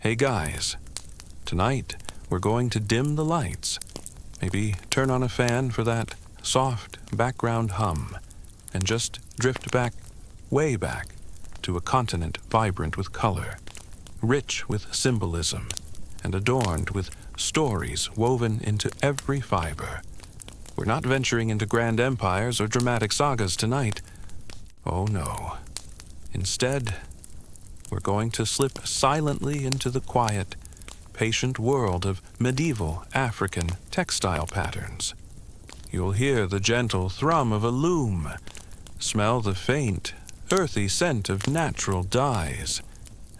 Hey guys, tonight we're going to dim the lights. Maybe turn on a fan for that soft background hum and just drift back, way back, to a continent vibrant with color, rich with symbolism, and adorned with stories woven into every fiber. We're not venturing into grand empires or dramatic sagas tonight. Oh no. Instead, we're going to slip silently into the quiet, patient world of medieval African textile patterns. You'll hear the gentle thrum of a loom, smell the faint, earthy scent of natural dyes,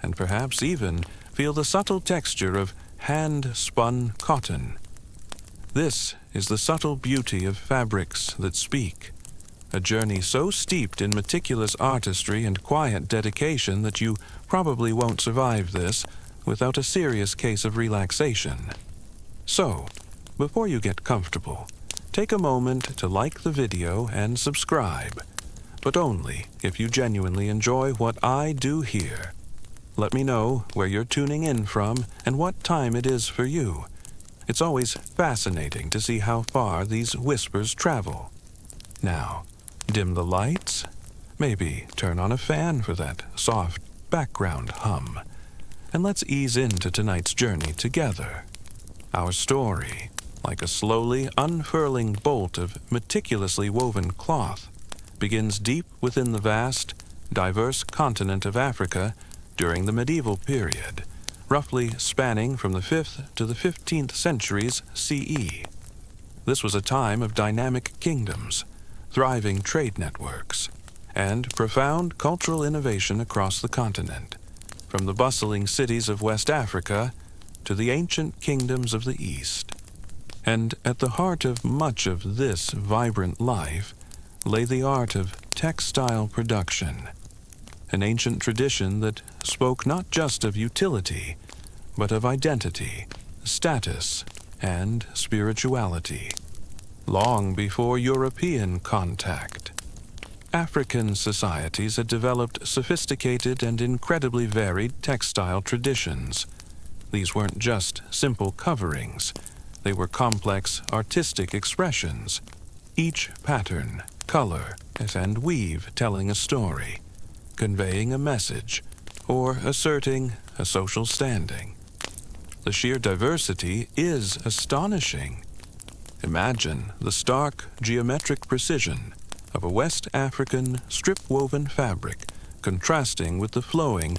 and perhaps even feel the subtle texture of hand-spun cotton. This is the subtle beauty of fabrics that speak, a journey so steeped in meticulous artistry and quiet dedication that you probably won't survive this without a serious case of relaxation. So, before you get comfortable, take a moment to like the video and subscribe, but only if you genuinely enjoy what I do here. Let me know where you're tuning in from and what time it is for you. It's always fascinating to see how far these whispers travel. Now, dim the lights, maybe turn on a fan for that soft background hum, and let's ease into tonight's journey together. Our story, like a slowly unfurling bolt of meticulously woven cloth, begins deep within the vast, diverse continent of Africa during the medieval period, roughly spanning from the 5th to the 15th centuries CE. This was a time of dynamic kingdoms, thriving trade networks, and profound cultural innovation across the continent, from the bustling cities of West Africa to the ancient kingdoms of the East. And at the heart of much of this vibrant life lay the art of textile production, an ancient tradition that spoke not just of utility, but of identity, status, and spirituality. Long before European contact, African societies had developed sophisticated and incredibly varied textile traditions. These weren't just simple coverings. They were complex artistic expressions, each pattern, color, and weave telling a story, conveying a message, or asserting a social standing. The sheer diversity is astonishing. Imagine the stark geometric precision of a West African strip-woven fabric contrasting with the flowing,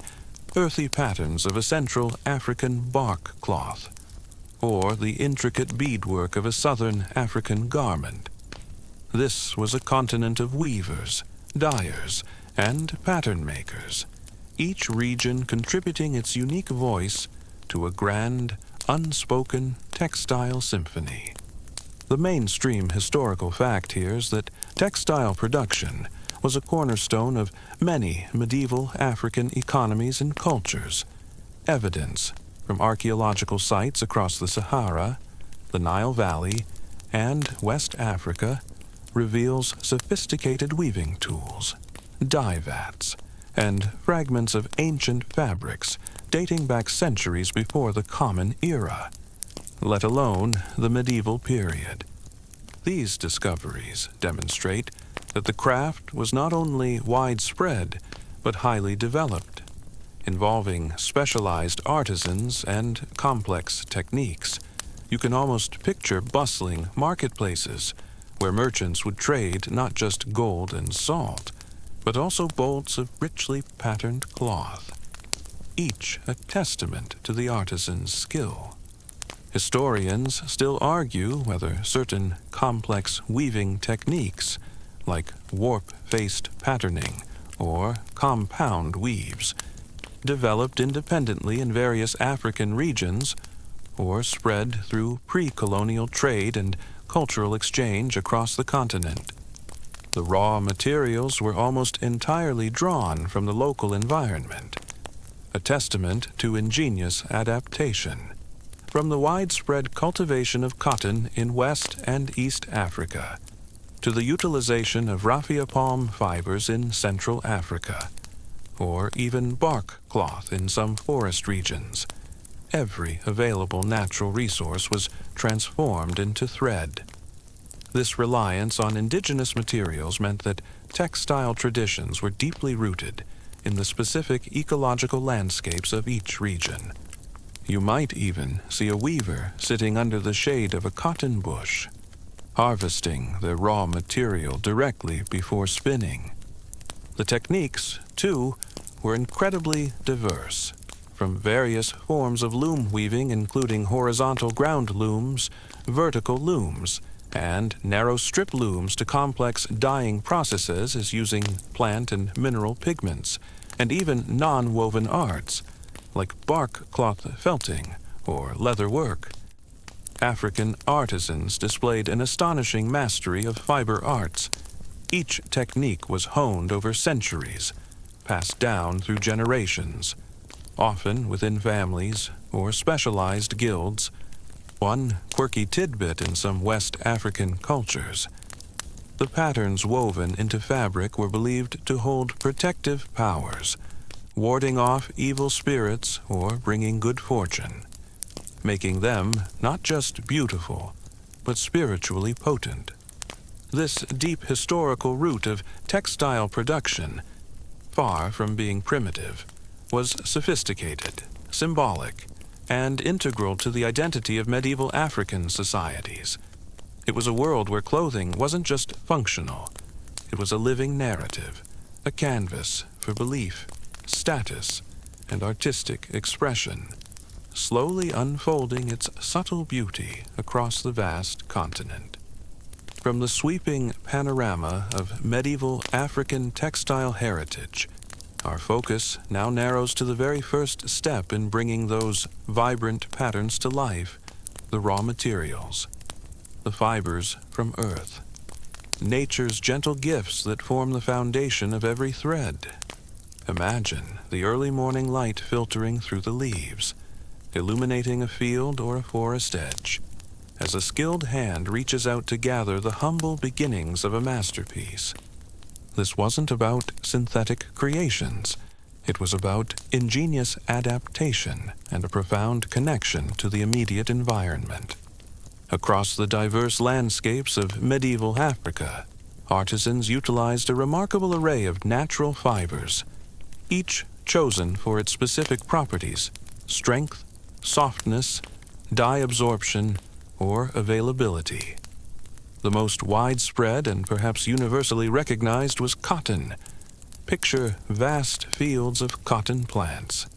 earthy patterns of a Central African bark cloth, or the intricate beadwork of a Southern African garment. This was a continent of weavers, dyers, and pattern makers, each region contributing its unique voice to a grand, unspoken textile symphony. The mainstream historical fact here is that textile production was a cornerstone of many medieval African economies and cultures. Evidence from archaeological sites across the Sahara, the Nile Valley, and West Africa reveals sophisticated weaving tools, dye vats, and fragments of ancient fabrics dating back centuries before the Common Era, let alone the medieval period. These discoveries demonstrate that the craft was not only widespread, but highly developed, involving specialized artisans and complex techniques. You can almost picture bustling marketplaces where merchants would trade not just gold and salt, but also bolts of richly patterned cloth, each a testament to the artisan's skill. Historians still argue whether certain complex weaving techniques, like warp-faced patterning or compound weaves, developed independently in various African regions or spread through pre-colonial trade and cultural exchange across the continent. The raw materials were almost entirely drawn from the local environment, a testament to ingenious adaptation. From the widespread cultivation of cotton in West and East Africa, to the utilization of raffia palm fibers in Central Africa, or even bark cloth in some forest regions, every available natural resource was transformed into thread. This reliance on indigenous materials meant that textile traditions were deeply rooted in the specific ecological landscapes of each region. You might even see a weaver sitting under the shade of a cotton bush, harvesting the raw material directly before spinning. The techniques, too, were incredibly diverse, from various forms of loom weaving including horizontal ground looms, vertical looms, and narrow strip looms to complex dyeing processes as using plant and mineral pigments, and even non-woven arts, like bark cloth felting or leather work. African artisans displayed an astonishing mastery of fiber arts. Each technique was honed over centuries, passed down through generations, often within families or specialized guilds. One quirky tidbit in some West African cultures: the patterns woven into fabric were believed to hold protective powers, warding off evil spirits or bringing good fortune, making them not just beautiful, but spiritually potent. This deep historical root of textile production, far from being primitive, was sophisticated, symbolic, and integral to the identity of medieval African societies. It was a world where clothing wasn't just functional. It was a living narrative, a canvas for belief, status, and artistic expression, slowly unfolding its subtle beauty across the vast continent. From the sweeping panorama of medieval African textile heritage, our focus now narrows to the very first step in bringing those vibrant patterns to life: the raw materials, the fibers from earth, nature's gentle gifts that form the foundation of every thread. Imagine the early morning light filtering through the leaves, illuminating a field or a forest edge, as a skilled hand reaches out to gather the humble beginnings of a masterpiece. This wasn't about synthetic creations. It was about ingenious adaptation and a profound connection to the immediate environment. Across the diverse landscapes of medieval Africa, artisans utilized a remarkable array of natural fibers, each chosen for its specific properties: strength, softness, dye absorption, or availability. The most widespread and perhaps universally recognized was cotton. Picture vast fields of cotton plants,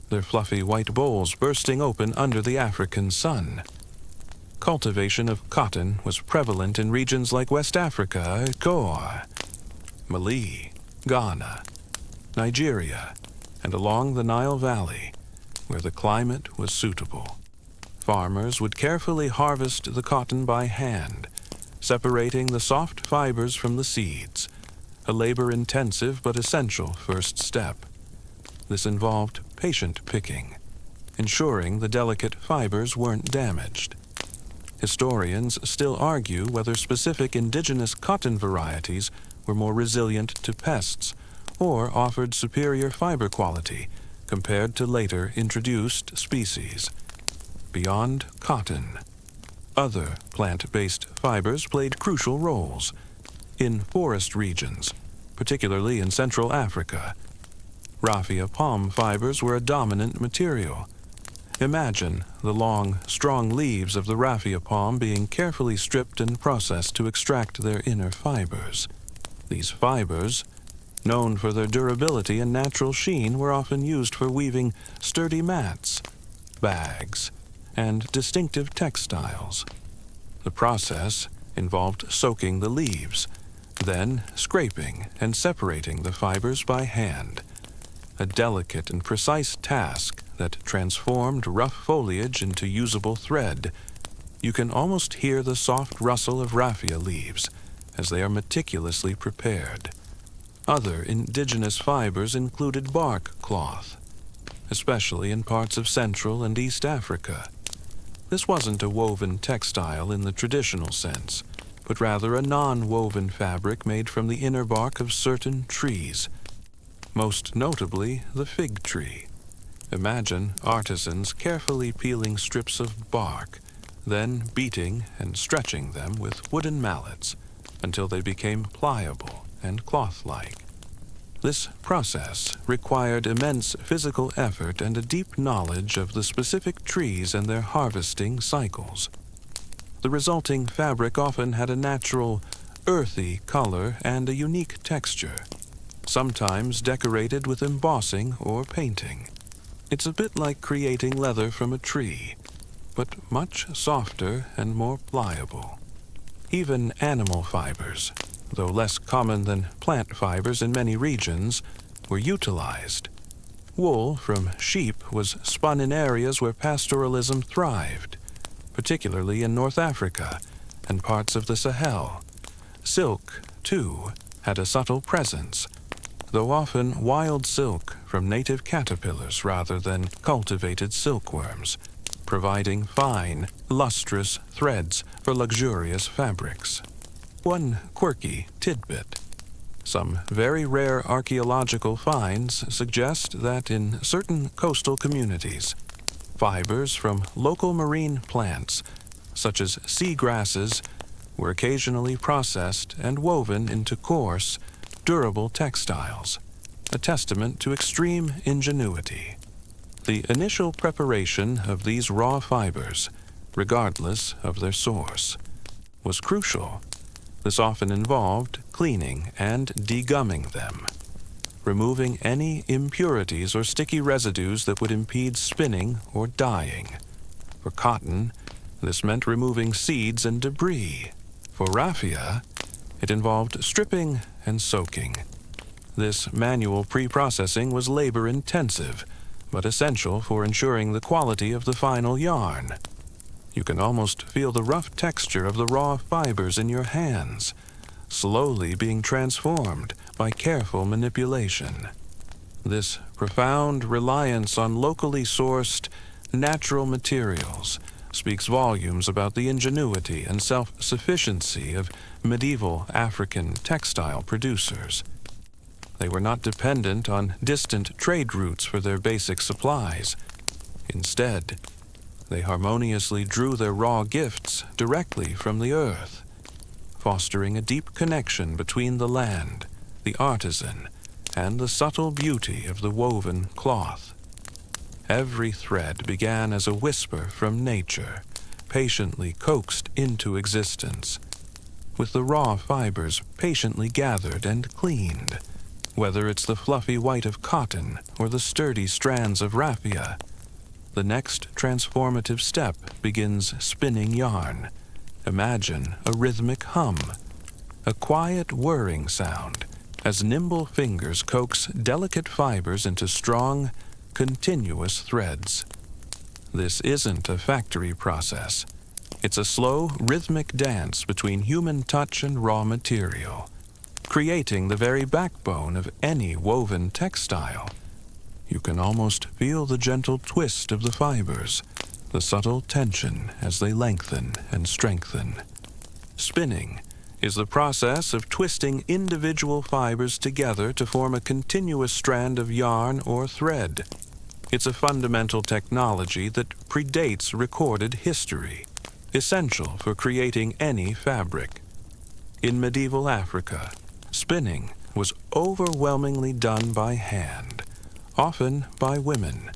their fluffy white bowls bursting open under the African sun. Cultivation of cotton was prevalent in regions like West Africa, Goa, Mali, Ghana, Nigeria, and along the Nile Valley, where the climate was suitable. Farmers would carefully harvest the cotton by hand, separating the soft fibers from the seeds, a labor-intensive but essential first step. This involved patient picking, ensuring the delicate fibers weren't damaged. Historians still argue whether specific indigenous cotton varieties were more resilient to pests or offered superior fiber quality compared to later introduced species. Beyond cotton, other plant-based fibers played crucial roles. In forest regions, particularly in Central Africa, raffia palm fibers were a dominant material. Imagine the long, strong leaves of the raffia palm being carefully stripped and processed to extract their inner fibers. These fibers, known for their durability and natural sheen, were often used for weaving sturdy mats, bags, and distinctive textiles. The process involved soaking the leaves, then scraping and separating the fibers by hand, a delicate and precise task that transformed rough foliage into usable thread. You can almost hear the soft rustle of raffia leaves as they are meticulously prepared. Other indigenous fibers included bark cloth, especially in parts of Central and East Africa. This wasn't a woven textile in the traditional sense, but rather a non-woven fabric made from the inner bark of certain trees, most notably the fig tree. Imagine artisans carefully peeling strips of bark, then beating and stretching them with wooden mallets until they became pliable and cloth-like. This process required immense physical effort and a deep knowledge of the specific trees and their harvesting cycles. The resulting fabric often had a natural, earthy color and a unique texture, sometimes decorated with embossing or painting. It's a bit like creating leather from a tree, but much softer and more pliable. Even animal fibers, though less common than plant fibers in many regions, were utilized. Wool from sheep was spun in areas where pastoralism thrived, particularly in North Africa and parts of the Sahel. Silk, too, had a subtle presence, though often wild silk from native caterpillars rather than cultivated silkworms, providing fine, lustrous threads for luxurious fabrics. One quirky tidbit. Some very rare archaeological finds suggest that in certain coastal communities, fibers from local marine plants, such as sea grasses, were occasionally processed and woven into coarse, durable textiles, a testament to extreme ingenuity. The initial preparation of these raw fibers, regardless of their source, was crucial. This often involved cleaning and degumming them, removing any impurities or sticky residues that would impede spinning or dyeing. For cotton, this meant removing seeds and debris. For raffia, it involved stripping and soaking. This manual pre-processing was labor-intensive, but essential for ensuring the quality of the final yarn. You can almost feel the rough texture of the raw fibers in your hands, slowly being transformed by careful manipulation. This profound reliance on locally sourced, natural materials speaks volumes about the ingenuity and self-sufficiency of medieval African textile producers. They were not dependent on distant trade routes for their basic supplies. Instead, they harmoniously drew their raw gifts directly from the earth, fostering a deep connection between the land, the artisan, and the subtle beauty of the woven cloth. Every thread began as a whisper from nature, patiently coaxed into existence, with the raw fibers patiently gathered and cleaned. Whether it's the fluffy white of cotton or the sturdy strands of raffia, the next transformative step begins spinning yarn. Imagine a rhythmic hum, a quiet whirring sound, as nimble fingers coax delicate fibers into strong, continuous threads. This isn't a factory process. It's a slow, rhythmic dance between human touch and raw material, creating the very backbone of any woven textile. You can almost feel the gentle twist of the fibers, the subtle tension as they lengthen and strengthen. Spinning is the process of twisting individual fibers together to form a continuous strand of yarn or thread. It's a fundamental technology that predates recorded history, essential for creating any fabric. In medieval Africa, spinning was overwhelmingly done by hand, often by women,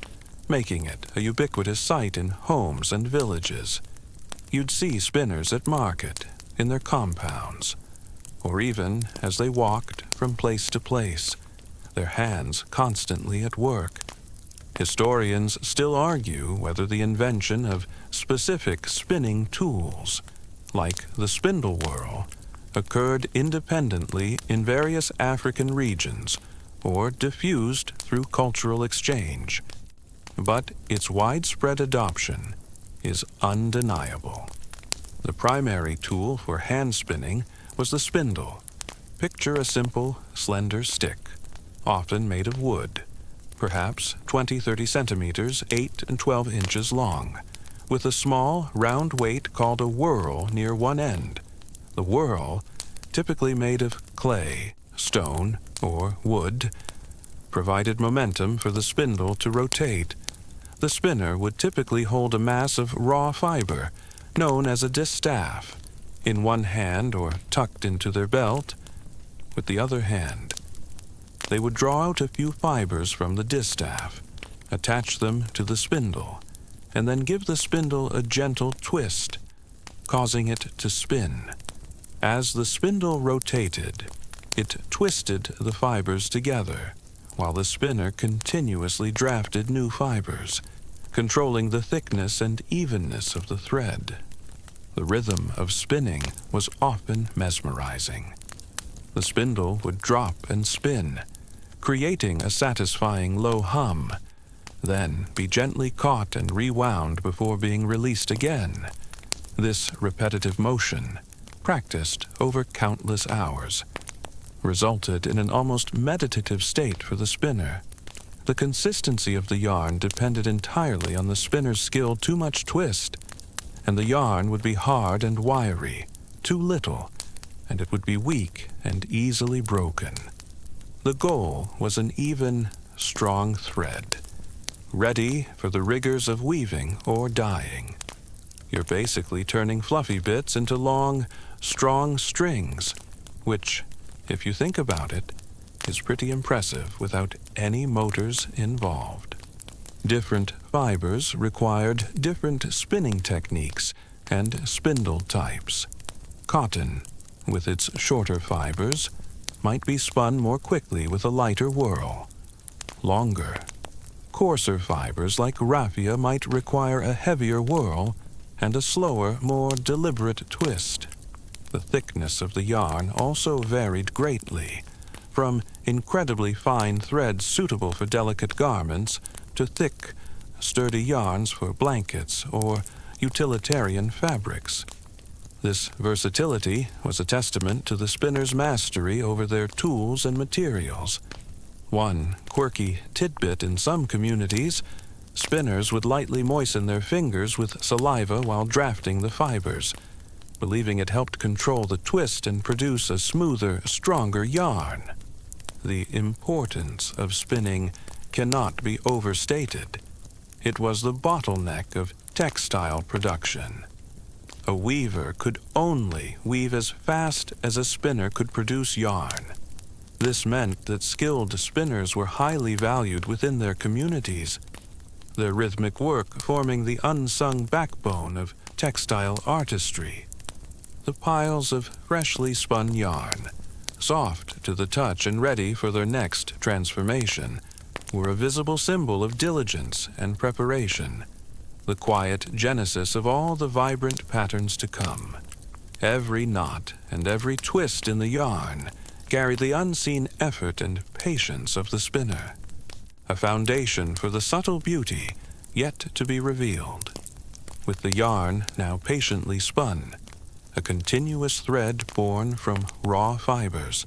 making it a ubiquitous sight in homes and villages. You'd see spinners at market, in their compounds, or even as they walked from place to place, their hands constantly at work. Historians still argue whether the invention of specific spinning tools, like the spindle whorl, occurred independently in various African regions or diffused through cultural exchange. But its widespread adoption is undeniable. The primary tool for hand spinning was the spindle. Picture a simple, slender stick, often made of wood, perhaps 20-30 centimeters, 8 and 12 inches long, with a small, round weight called a whorl near one end. The whorl, typically made of clay, stone, or wood, provided momentum for the spindle to rotate The spinner would typically hold a mass of raw fiber, known as a distaff, in one hand or tucked into their belt with the other hand. They would draw out a few fibers from the distaff, attach them to the spindle, and then give the spindle a gentle twist, causing it to spin. As the spindle rotated, it twisted the fibers together, while the spinner continuously drafted new fibers, controlling the thickness and evenness of the thread. The rhythm of spinning was often mesmerizing. The spindle would drop and spin, creating a satisfying low hum, then be gently caught and rewound before being released again. This repetitive motion, practiced over countless hours, resulted in an almost meditative state for the spinner. The consistency of the yarn depended entirely on the spinner's skill. Too much twist, and the yarn would be hard and wiry. Too little, and it would be weak and easily broken. The goal was an even, strong thread, ready for the rigors of weaving or dyeing. You're basically turning fluffy bits into long, strong strings, which, if you think about it, is pretty impressive without any motors involved. Different fibers required different spinning techniques and spindle types. Cotton, with its shorter fibers, might be spun more quickly with a lighter whirl. Longer, coarser fibers like raffia might require a heavier whirl and a slower, more deliberate twist. The thickness of the yarn also varied greatly, from incredibly fine threads suitable for delicate garments to thick, sturdy yarns for blankets or utilitarian fabrics. This versatility was a testament to the spinner's mastery over their tools and materials. One quirky tidbit in some communities, spinners would lightly moisten their fingers with saliva while drafting the fibers, believing it helped control the twist and produce a smoother, stronger yarn. The importance of spinning cannot be overstated. It was the bottleneck of textile production. A weaver could only weave as fast as a spinner could produce yarn. This meant that skilled spinners were highly valued within their communities, their rhythmic work forming the unsung backbone of textile artistry. The piles of freshly spun yarn, soft to the touch and ready for their next transformation, were a visible symbol of diligence and preparation, the quiet genesis of all the vibrant patterns to come. Every knot and every twist in the yarn carried the unseen effort and patience of the spinner, a foundation for the subtle beauty yet to be revealed. With the yarn now patiently spun, a continuous thread born from raw fibers,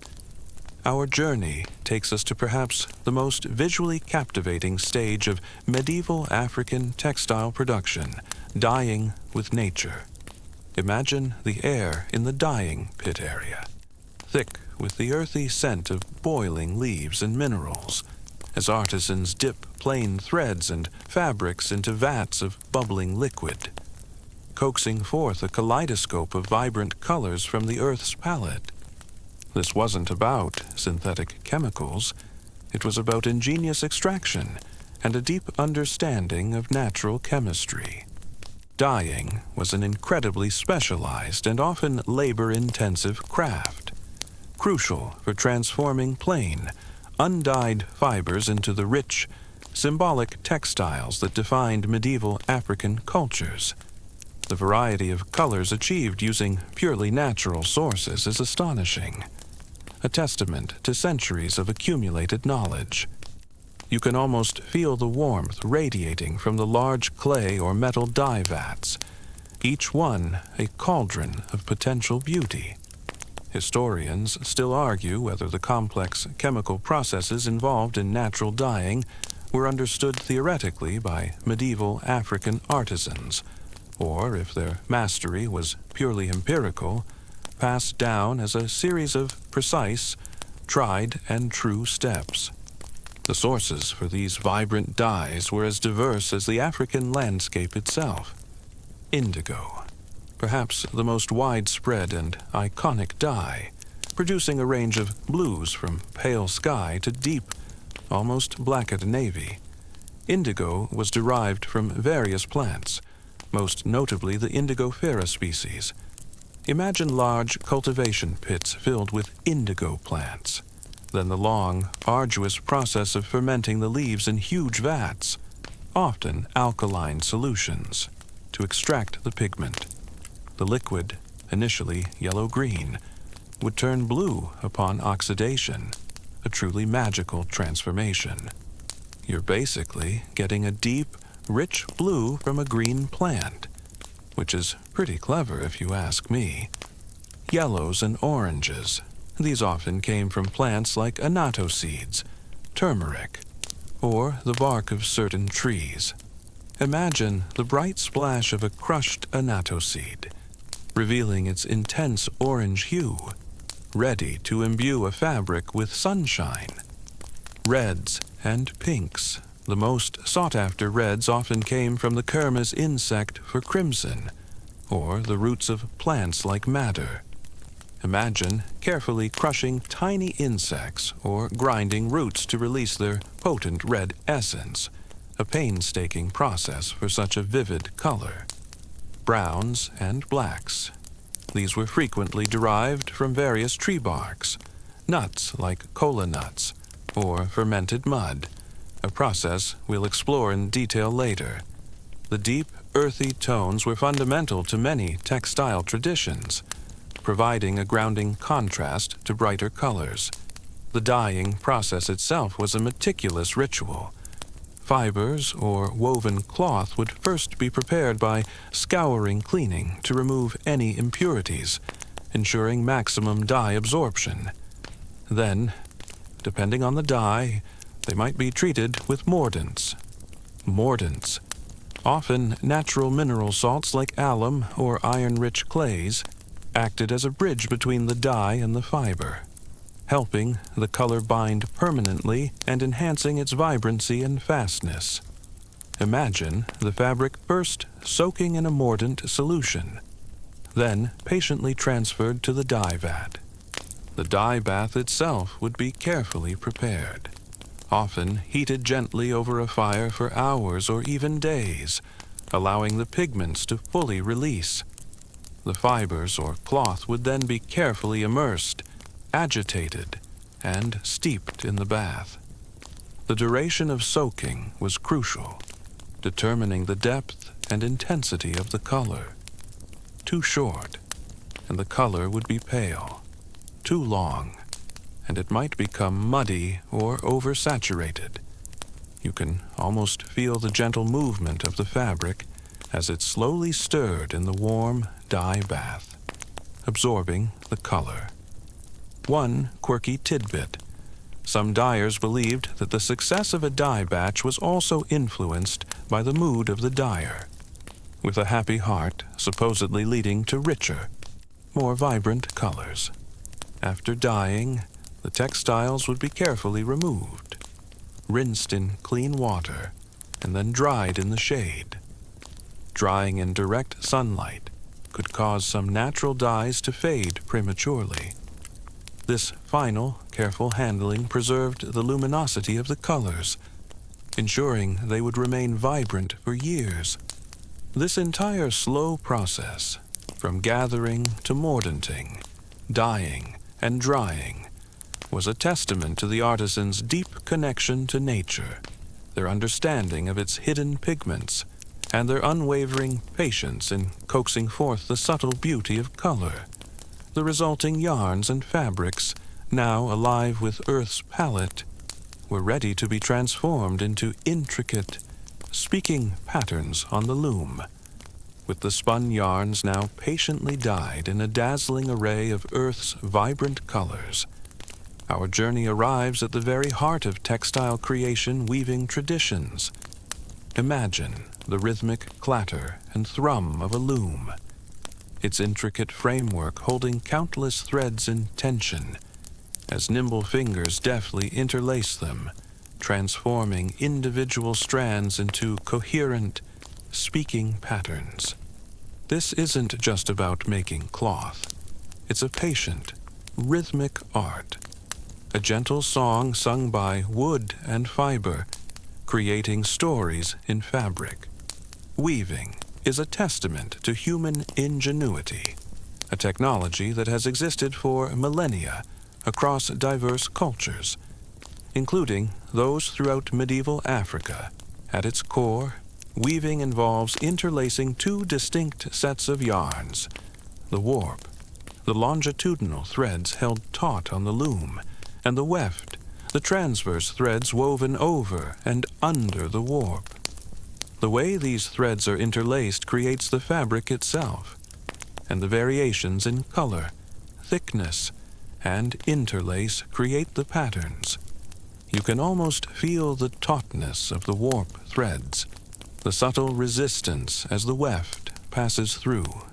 our journey takes us to perhaps the most visually captivating stage of medieval African textile production, dyeing with nature. Imagine the air in the dyeing pit area, thick with the earthy scent of boiling leaves and minerals, as artisans dip plain threads and fabrics into vats of bubbling liquid, coaxing forth a kaleidoscope of vibrant colors from the earth's palette. This wasn't about synthetic chemicals. It was about ingenious extraction and a deep understanding of natural chemistry. Dyeing was an incredibly specialized and often labor-intensive craft, crucial for transforming plain, undyed fibers into the rich, symbolic textiles that defined medieval African cultures. The variety of colors achieved using purely natural sources is astonishing, a testament to centuries of accumulated knowledge. You can almost feel the warmth radiating from the large clay or metal dye vats, each one a cauldron of potential beauty. Historians still argue whether the complex chemical processes involved in natural dyeing were understood theoretically by medieval African artisans, or if their mastery was purely empirical, passed down as a series of precise, tried and true steps. The sources for these vibrant dyes were as diverse as the African landscape itself. Indigo, perhaps the most widespread and iconic dye, producing a range of blues from pale sky to deep, almost blackened navy. Indigo was derived from various plants, most notably the indigofera species. Imagine large cultivation pits filled with indigo plants, then the long, arduous process of fermenting the leaves in huge vats, often alkaline solutions, to extract the pigment. The liquid, initially yellow-green, would turn blue upon oxidation, a truly magical transformation. You're basically getting a deep, rich blue from a green plant, which is pretty clever if you ask me. Yellows and oranges. These often came from plants like annatto seeds, turmeric, or the bark of certain trees. Imagine the bright splash of a crushed annatto seed, revealing its intense orange hue, ready to imbue a fabric with sunshine. Reds and pinks. The most sought-after reds often came from the kermes insect for crimson, or the roots of plants like madder. Imagine carefully crushing tiny insects or grinding roots to release their potent red essence, a painstaking process for such a vivid color. Browns and blacks. These were frequently derived from various tree barks, nuts like kola nuts, or fermented mud, a process we'll explore in detail later. The deep, earthy tones were fundamental to many textile traditions, providing a grounding contrast to brighter colors. The dyeing process itself was a meticulous ritual. Fibers or woven cloth would first be prepared by scouring cleaning to remove any impurities, ensuring maximum dye absorption. Then, depending on the dye, they might be treated with mordants. Mordants, often natural mineral salts like alum or iron-rich clays, acted as a bridge between the dye and the fiber, helping the color bind permanently and enhancing its vibrancy and fastness. Imagine the fabric first soaking in a mordant solution, then patiently transferred to the dye vat. The dye bath itself would be carefully prepared, often heated gently over a fire for hours or even days, allowing the pigments to fully release. The fibers or cloth would then be carefully immersed, agitated, and steeped in the bath. The duration of soaking was crucial, determining the depth and intensity of the color. Too short, and the color would be pale. Too long, and it might become muddy or oversaturated. You can almost feel the gentle movement of the fabric as it slowly stirred in the warm dye bath, absorbing the color. One quirky tidbit. Some dyers believed that the success of a dye batch was also influenced by the mood of the dyer, with a happy heart supposedly leading to richer, more vibrant colors. After dyeing, the textiles would be carefully removed, rinsed in clean water, and then dried in the shade. Drying in direct sunlight could cause some natural dyes to fade prematurely. This final, careful handling preserved the luminosity of the colors, ensuring they would remain vibrant for years. This entire slow process, from gathering to mordanting, dyeing, and drying, was a testament to the artisan's deep connection to nature, their understanding of its hidden pigments, and their unwavering patience in coaxing forth the subtle beauty of color. The resulting yarns and fabrics, now alive with Earth's palette, were ready to be transformed into intricate, speaking patterns on the loom, with the spun yarns now patiently dyed in a dazzling array of Earth's vibrant colors. Our journey arrives at the very heart of textile creation weaving traditions. Imagine the rhythmic clatter and thrum of a loom, its intricate framework holding countless threads in tension, as nimble fingers deftly interlace them, transforming individual strands into coherent, speaking patterns. This isn't just about making cloth. It's a patient, rhythmic art. A gentle song sung by wood and fiber, creating stories in fabric. Weaving is a testament to human ingenuity, a technology that has existed for millennia across diverse cultures, including those throughout medieval Africa. At its core, weaving involves interlacing two distinct sets of yarns: the warp, the longitudinal threads held taut on the loom, and the weft, the transverse threads woven over and under the warp. The way these threads are interlaced creates the fabric itself, and the variations in color, thickness, and interlace create the patterns. You can almost feel the tautness of the warp threads, the subtle resistance as the weft passes through.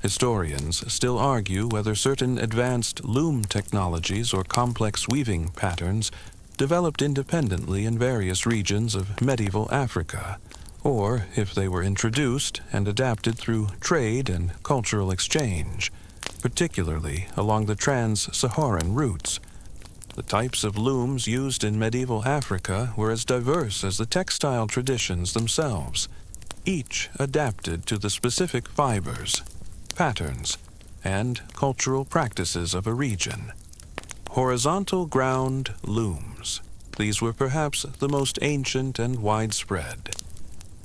Historians still argue whether certain advanced loom technologies or complex weaving patterns developed independently in various regions of medieval Africa, or if they were introduced and adapted through trade and cultural exchange, particularly along the trans-Saharan routes. The types of looms used in medieval Africa were as diverse as the textile traditions themselves, each adapted to the specific fibers, patterns, and cultural practices of a region. Horizontal ground looms. These were perhaps the most ancient and widespread,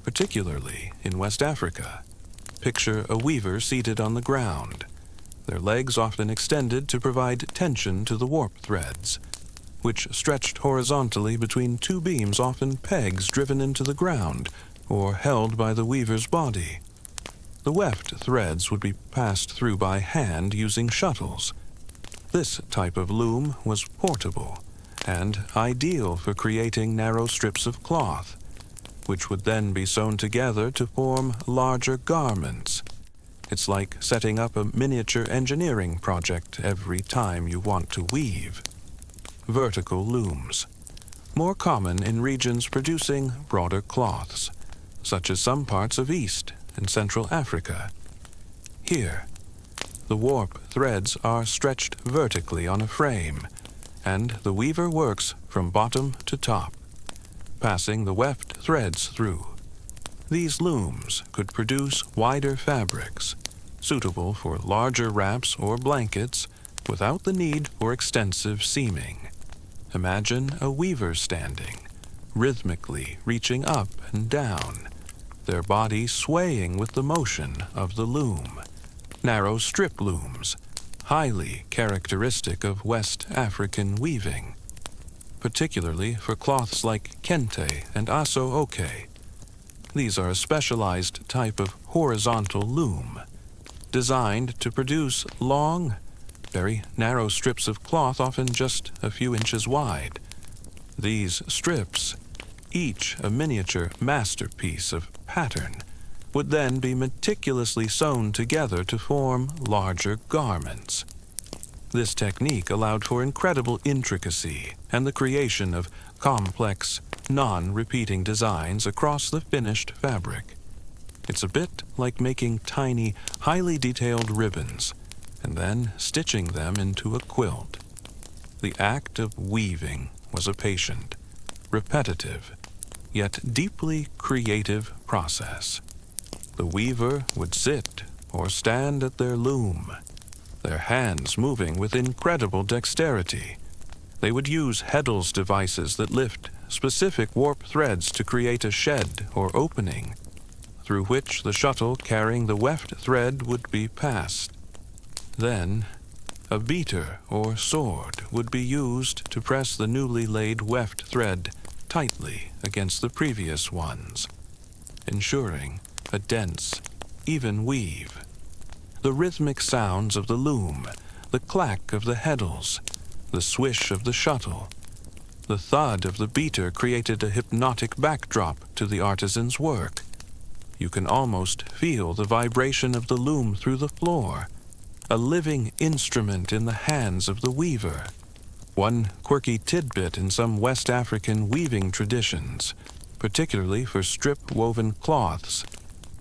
particularly in West Africa. Picture a weaver seated on the ground, their legs often extended to provide tension to the warp threads, which stretched horizontally between two beams, often pegs driven into the ground or held by the weaver's body. The weft threads would be passed through by hand using shuttles. This type of loom was portable and ideal for creating narrow strips of cloth, which would then be sewn together to form larger garments. It's like setting up a miniature engineering project every time you want to weave. Vertical looms, more common in regions producing broader cloths, such as some parts of East and Central Africa. Here, the warp threads are stretched vertically on a frame, and the weaver works from bottom to top, passing the weft threads through. These looms could produce wider fabrics, suitable for larger wraps or blankets without the need for extensive seaming. Imagine a weaver standing, rhythmically reaching up and down, their body swaying with the motion of the loom. Narrow strip looms, highly characteristic of West African weaving, particularly for cloths like kente and aso-oke. These are a specialized type of horizontal loom, designed to produce long, very narrow strips of cloth, often just a few inches wide. These strips, each a miniature masterpiece of pattern, would then be meticulously sewn together to form larger garments. This technique allowed for incredible intricacy and the creation of complex, non-repeating designs across the finished fabric. It's a bit like making tiny, highly detailed ribbons and then stitching them into a quilt. The act of weaving was a patient, repetitive, yet deeply creative process. The weaver would sit or stand at their loom, their hands moving with incredible dexterity. They would use Heddle's devices that lift specific warp threads to create a shed or opening, through which the shuttle carrying the weft thread would be passed. Then, a beater or sword would be used to press the newly laid weft thread tightly against the previous ones, ensuring a dense, even weave. The rhythmic sounds of the loom, the clack of the heddles, the swish of the shuttle, the thud of the beater created a hypnotic backdrop to the artisan's work. You can almost feel the vibration of the loom through the floor, a living instrument in the hands of the weaver. One quirky tidbit in some West African weaving traditions, particularly for strip-woven cloths.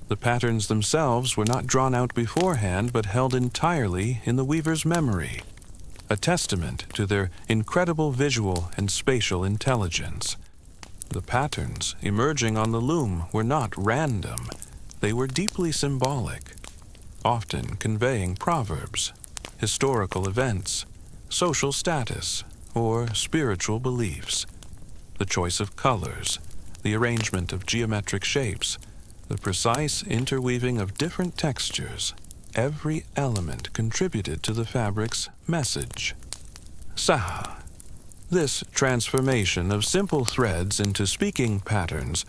The patterns themselves were not drawn out beforehand but held entirely in the weaver's memory, a testament to their incredible visual and spatial intelligence. The patterns emerging on the loom were not random. They were deeply symbolic, often conveying proverbs, historical events, social status, or spiritual beliefs. The choice of colors, the arrangement of geometric shapes, the precise interweaving of different textures, every element contributed to the fabric's message. Saha. This transformation of simple threads into speaking patterns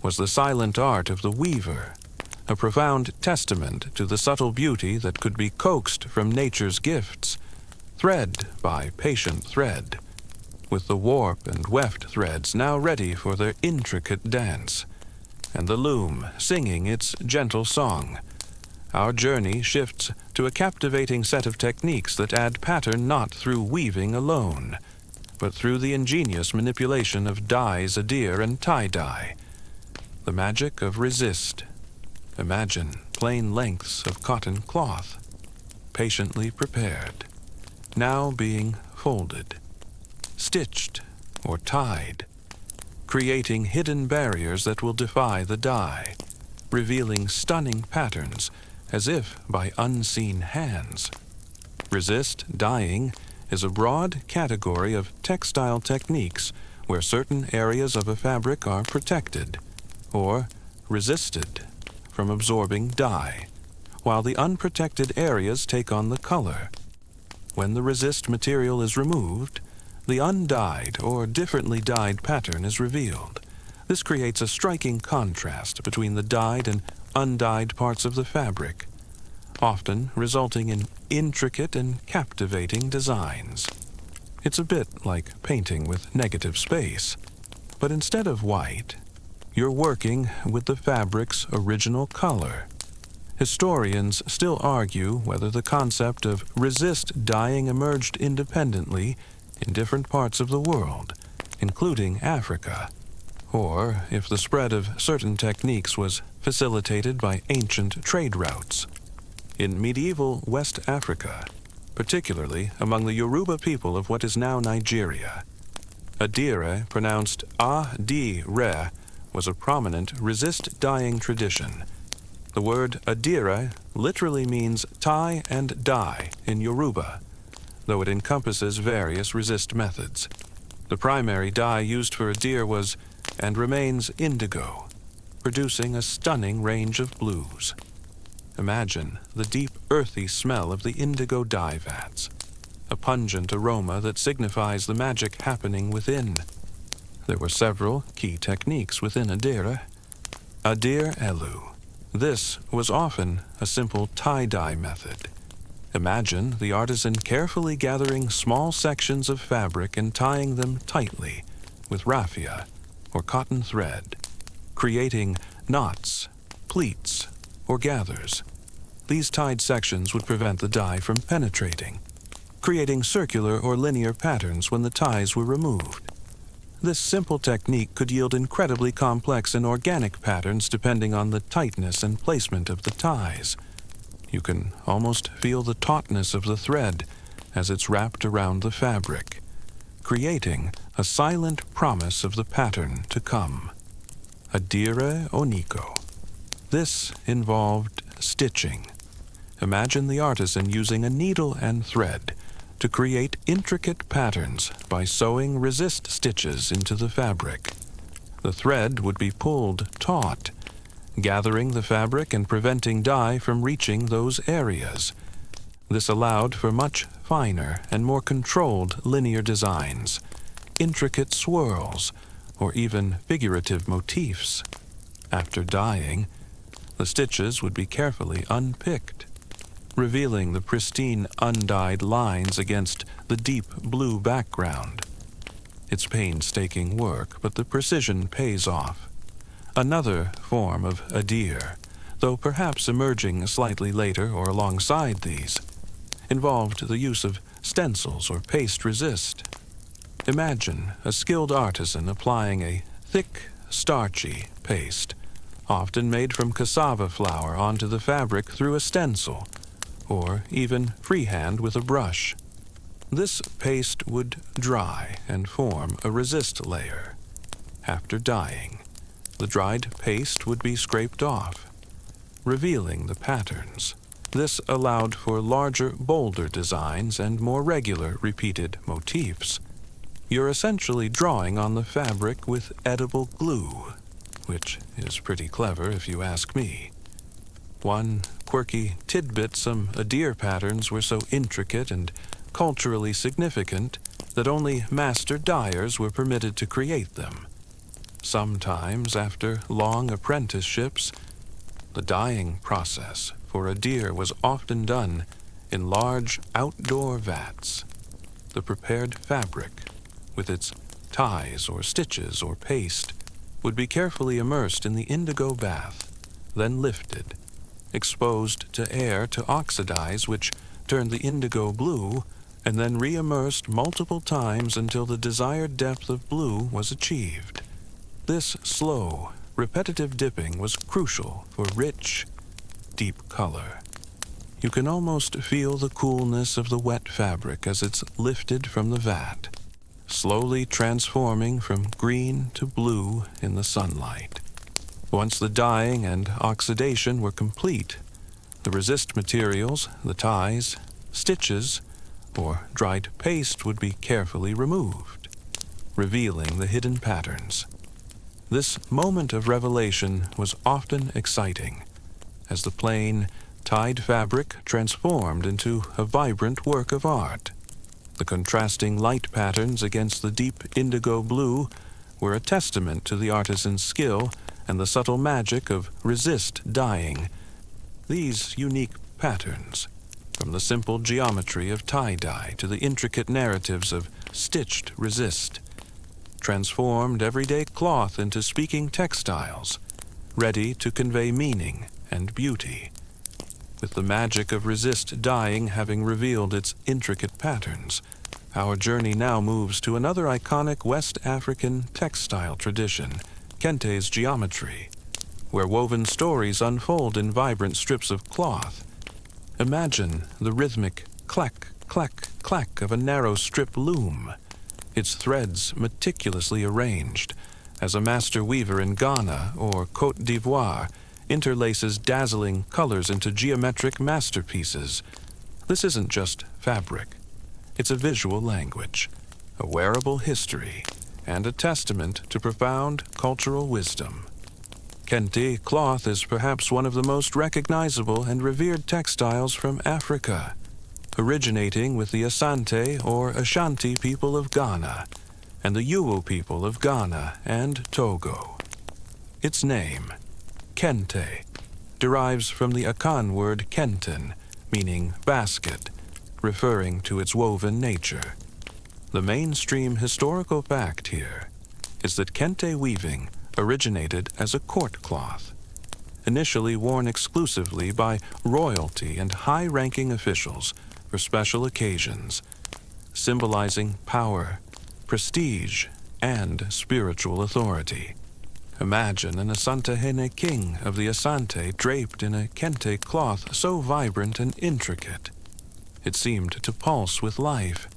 was the silent art of the weaver, a profound testament to the subtle beauty that could be coaxed from nature's gifts, thread by patient thread, with the warp and weft threads now ready for their intricate dance, and the loom singing its gentle song. Our journey shifts to a captivating set of techniques that add pattern not through weaving alone, but through the ingenious manipulation of dyes, adire, and tie-dye. The magic of resist. Imagine plain lengths of cotton cloth, patiently prepared, now being folded, stitched, or tied, creating hidden barriers that will defy the dye, revealing stunning patterns as if by unseen hands. Resist dyeing is a broad category of textile techniques where certain areas of a fabric are protected or resisted from absorbing dye, while the unprotected areas take on the color. When the resist material is removed, the undyed or differently dyed pattern is revealed. This creates a striking contrast between the dyed and undyed parts of the fabric, often resulting in intricate and captivating designs. It's a bit like painting with negative space, but instead of white, you're working with the fabric's original color. Historians still argue whether the concept of resist dyeing emerged independently in different parts of the world, including Africa, or if the spread of certain techniques was facilitated by ancient trade routes. In medieval West Africa, particularly among the Yoruba people of what is now Nigeria, adire, pronounced a-di-re, was a prominent resist dyeing tradition. The word adire literally means tie and dye in Yoruba, though it encompasses various resist methods. The primary dye used for adire was, and remains, indigo, producing a stunning range of blues. Imagine the deep, earthy smell of the indigo dye vats, a pungent aroma that signifies the magic happening within. There were several key techniques within adire. Adire elu. This was often a simple tie-dye method. Imagine the artisan carefully gathering small sections of fabric and tying them tightly with raffia or cotton thread, creating knots, pleats, or gathers. These tied sections would prevent the dye from penetrating, creating circular or linear patterns when the ties were removed. This simple technique could yield incredibly complex and organic patterns depending on the tightness and placement of the ties. You can almost feel the tautness of the thread as it's wrapped around the fabric, creating a silent promise of the pattern to come. Adire oniko. This involved stitching. Imagine the artisan using a needle and thread to create intricate patterns by sewing resist stitches into the fabric. The thread would be pulled taut, gathering the fabric and preventing dye from reaching those areas. This allowed for much finer and more controlled linear designs, intricate swirls, or even figurative motifs. After dyeing, the stitches would be carefully unpicked, revealing the pristine undyed lines against the deep blue background. It's painstaking work, but the precision pays off. Another form of adire, though perhaps emerging slightly later or alongside these, involved the use of stencils or paste resist. Imagine a skilled artisan applying a thick, starchy paste, often made from cassava flour, onto the fabric through a stencil, or even freehand with a brush. This paste would dry and form a resist layer. After dyeing, the dried paste would be scraped off, revealing the patterns. This allowed for larger, bolder designs and more regular, repeated motifs. You're essentially drawing on the fabric with edible glue, which is pretty clever if you ask me. One quirky tidbit: some Adir patterns were so intricate and culturally significant that only master dyers were permitted to create them. Sometimes, after long apprenticeships, the dyeing process for Adir was often done in large outdoor vats. The prepared fabric, with its ties or stitches or paste, would be carefully immersed in the indigo bath, then lifted, exposed to air to oxidize, which turned the indigo blue, and then re-immersed multiple times until the desired depth of blue was achieved. This slow, repetitive dipping was crucial for rich, deep color. You can almost feel the coolness of the wet fabric as it's lifted from the vat, slowly transforming from green to blue in the sunlight. Once the dyeing and oxidation were complete, the resist materials, the ties, stitches, or dried paste would be carefully removed, revealing the hidden patterns. This moment of revelation was often exciting, as the plain, tied fabric transformed into a vibrant work of art. The contrasting light patterns against the deep indigo blue were a testament to the artisan's skill and the subtle magic of resist dyeing. These unique patterns, from the simple geometry of tie-dye to the intricate narratives of stitched resist, transformed everyday cloth into speaking textiles, ready to convey meaning and beauty. With the magic of resist dyeing having revealed its intricate patterns, our journey now moves to another iconic West African textile tradition, Kente's geometry, where woven stories unfold in vibrant strips of cloth. Imagine the rhythmic clack, clack, clack of a narrow strip loom, its threads meticulously arranged, as a master weaver in Ghana or Côte d'Ivoire interlaces dazzling colors into geometric masterpieces. This isn't just fabric. It's a visual language, a wearable history, and a testament to profound cultural wisdom. Kente cloth is perhaps one of the most recognizable and revered textiles from Africa, originating with the Asante or Ashanti people of Ghana and the Yuo people of Ghana and Togo. Its name, Kente, derives from the Akan word kenten, meaning basket, referring to its woven nature. The mainstream historical fact here is that Kente weaving originated as a court cloth, initially worn exclusively by royalty and high-ranking officials for special occasions, symbolizing power, prestige, and spiritual authority. Imagine an Asantehene king of the Asante draped in a kente cloth so vibrant and intricate. It seemed to pulse with life,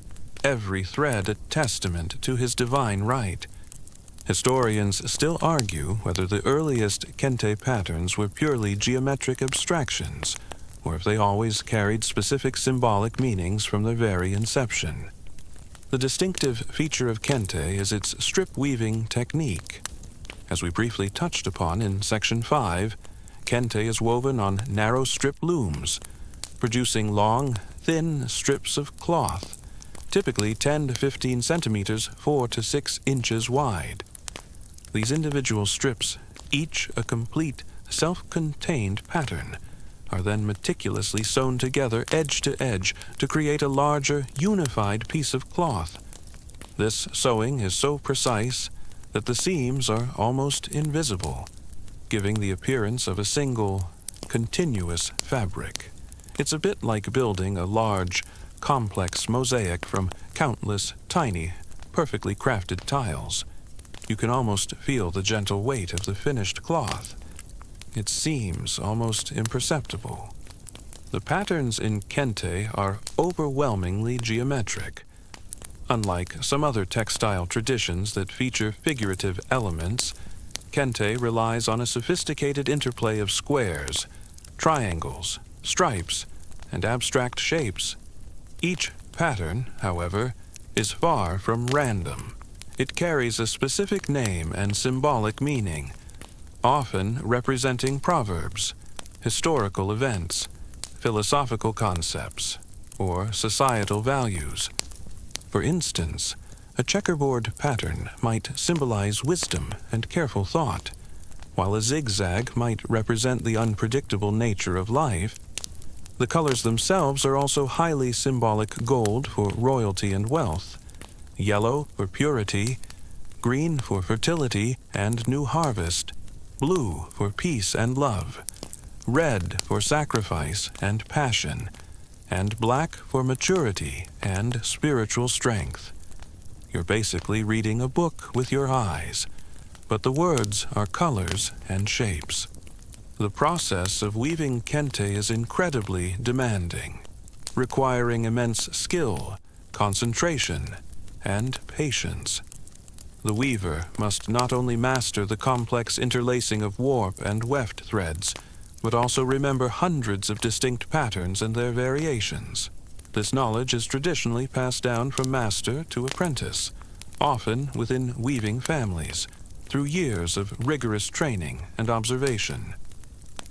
every thread a testament to his divine right. Historians still argue whether the earliest kente patterns were purely geometric abstractions, or if they always carried specific symbolic meanings from their very inception. The distinctive feature of kente is its strip weaving technique. As we briefly touched upon in Section 5, kente is woven on narrow strip looms, producing long, thin strips of cloth, typically 10 to 15 centimeters, 4 to 6 inches wide. These individual strips, each a complete, self-contained pattern, are then meticulously sewn together edge to edge to create a larger, unified piece of cloth. This sewing is so precise that the seams are almost invisible, giving the appearance of a single, continuous fabric. It's a bit like building a large, complex mosaic from countless tiny, perfectly crafted tiles. You can almost feel the gentle weight of the finished cloth. It seems almost imperceptible. The patterns in kente are overwhelmingly geometric. Unlike some other textile traditions that feature figurative elements, kente relies on a sophisticated interplay of squares, triangles, stripes, and abstract shapes. Each pattern, however, is far from random. It carries a specific name and symbolic meaning, often representing proverbs, historical events, philosophical concepts, or societal values. For instance, a checkerboard pattern might symbolize wisdom and careful thought, while a zigzag might represent the unpredictable nature of life. The colors themselves are also highly symbolic: gold for royalty and wealth, yellow for purity, green for fertility and new harvest, blue for peace and love, red for sacrifice and passion, and black for maturity and spiritual strength. You're basically reading a book with your eyes, but the words are colors and shapes. The process of weaving kente is incredibly demanding, requiring immense skill, concentration, and patience. The weaver must not only master the complex interlacing of warp and weft threads, but also remember hundreds of distinct patterns and their variations. This knowledge is traditionally passed down from master to apprentice, often within weaving families, through years of rigorous training and observation.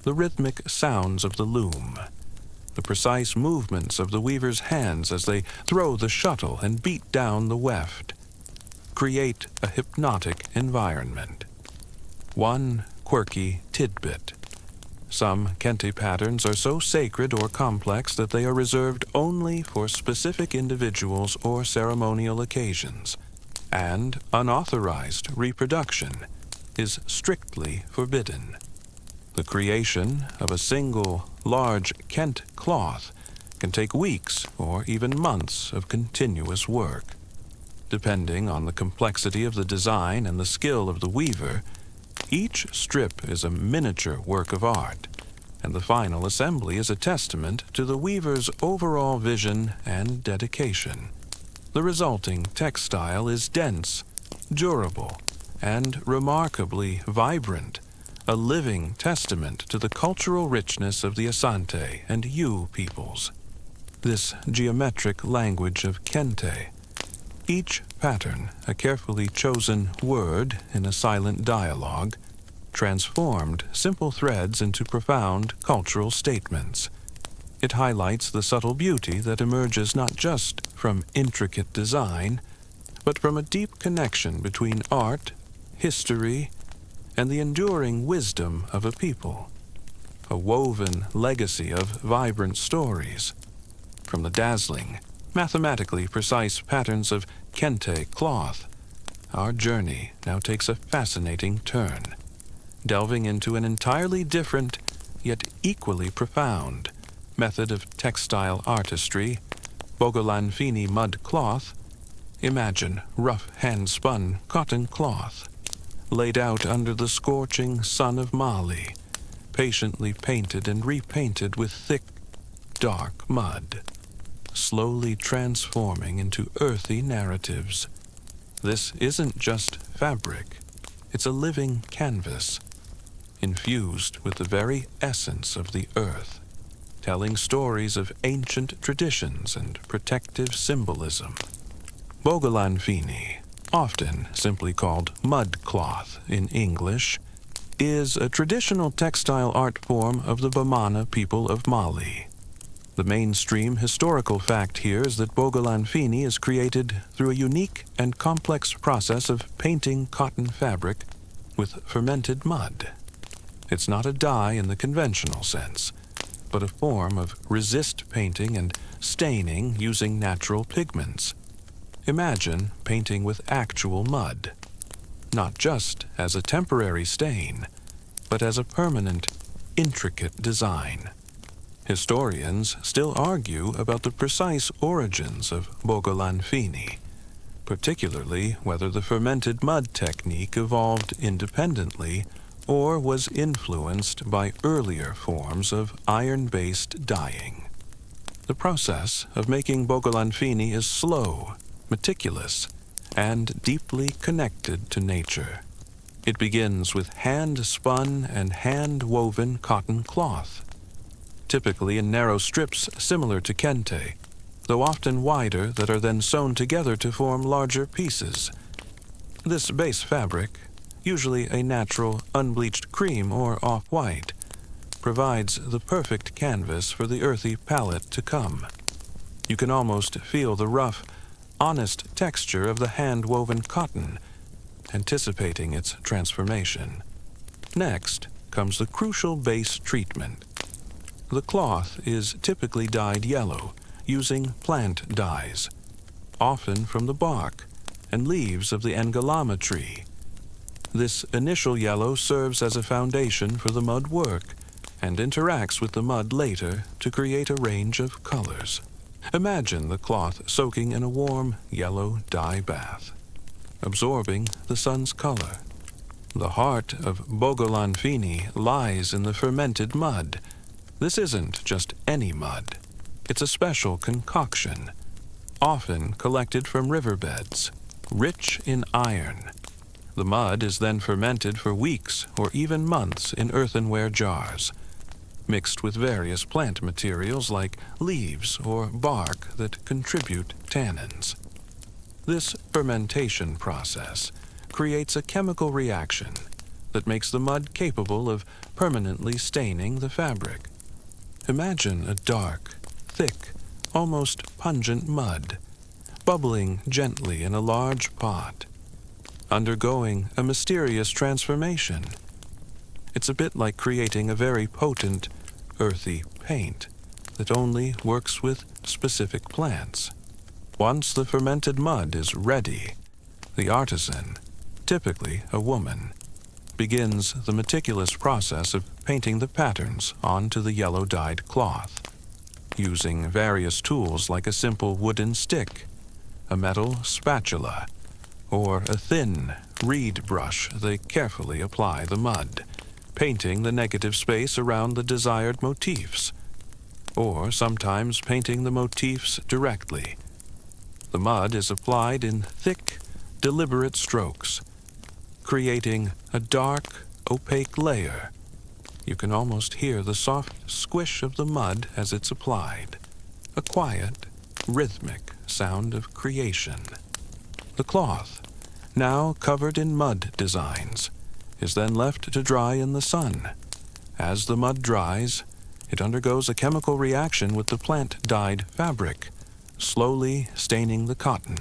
The rhythmic sounds of the loom, the precise movements of the weaver's hands as they throw the shuttle and beat down the weft, create a hypnotic environment. One quirky tidbit: some kente patterns are so sacred or complex that they are reserved only for specific individuals or ceremonial occasions, and unauthorized reproduction is strictly forbidden. The creation of a single large kente cloth can take weeks or even months of continuous work. Depending on the complexity of the design and the skill of the weaver, each strip is a miniature work of art, and the final assembly is a testament to the weaver's overall vision and dedication. The resulting textile is dense, durable, and remarkably vibrant, a living testament to the cultural richness of the Asante and Yu peoples. This geometric language of kente, each pattern a carefully chosen word in a silent dialogue, transformed simple threads into profound cultural statements. It highlights the subtle beauty that emerges not just from intricate design, but from a deep connection between art, history, and the enduring wisdom of a people. A woven legacy of vibrant stories. From the dazzling, mathematically precise patterns of kente cloth, our journey now takes a fascinating turn, delving into an entirely different, yet equally profound, method of textile artistry: Bogolanfini mud cloth. Imagine rough hand-spun cotton cloth, laid out under the scorching sun of Mali, patiently painted and repainted with thick, dark mud, slowly transforming into earthy narratives. This isn't just fabric, it's a living canvas, infused with the very essence of the earth, telling stories of ancient traditions and protective symbolism. Bogolanfini, often simply called mud cloth in English, is a traditional textile art form of the Bamana people of Mali. The mainstream historical fact here is that Bogolanfini is created through a unique and complex process of painting cotton fabric with fermented mud. It's not a dye in the conventional sense, but a form of resist painting and staining using natural pigments. Imagine painting with actual mud, not just as a temporary stain, but as a permanent, intricate design. Historians still argue about the precise origins of Bogolanfini, particularly whether the fermented mud technique evolved independently or was influenced by earlier forms of iron-based dyeing. The process of making Bogolanfini is slow, meticulous, and deeply connected to nature. It begins with hand-spun and hand-woven cotton cloth, typically in narrow strips similar to kente, though often wider, that are then sewn together to form larger pieces. This base fabric, usually a natural unbleached cream or off-white, provides the perfect canvas for the earthy palette to come. You can almost feel the rough, honest texture of the hand-woven cotton, anticipating its transformation. Next comes the crucial base treatment. The cloth is typically dyed yellow using plant dyes, often from the bark and leaves of the Angalama tree. This initial yellow serves as a foundation for the mud work and interacts with the mud later to create a range of colors. Imagine the cloth soaking in a warm yellow dye bath, absorbing the sun's color. The heart of Bogolanfini lies in the fermented mud. This isn't just any mud. It's a special concoction, often collected from riverbeds, rich in iron. The mud is then fermented for weeks or even months in earthenware jars, mixed with various plant materials like leaves or bark that contribute tannins. This fermentation process creates a chemical reaction that makes the mud capable of permanently staining the fabric. Imagine a dark, thick, almost pungent mud, bubbling gently in a large pot, undergoing a mysterious transformation. It's a bit like creating a very potent, earthy paint that only works with specific plants. Once the fermented mud is ready, the artisan, typically a woman, begins the meticulous process of painting the patterns onto the yellow-dyed cloth, using various tools like a simple wooden stick, a metal spatula, or a thin reed brush. They carefully apply the mud, painting the negative space around the desired motifs, or sometimes painting the motifs directly. The mud is applied in thick, deliberate strokes, creating a dark, opaque layer. You can almost hear the soft squish of the mud as it's applied, a quiet, rhythmic sound of creation. The cloth, now covered in mud designs, is then left to dry in the sun. As the mud dries, it undergoes a chemical reaction with the plant-dyed fabric, slowly staining the cotton.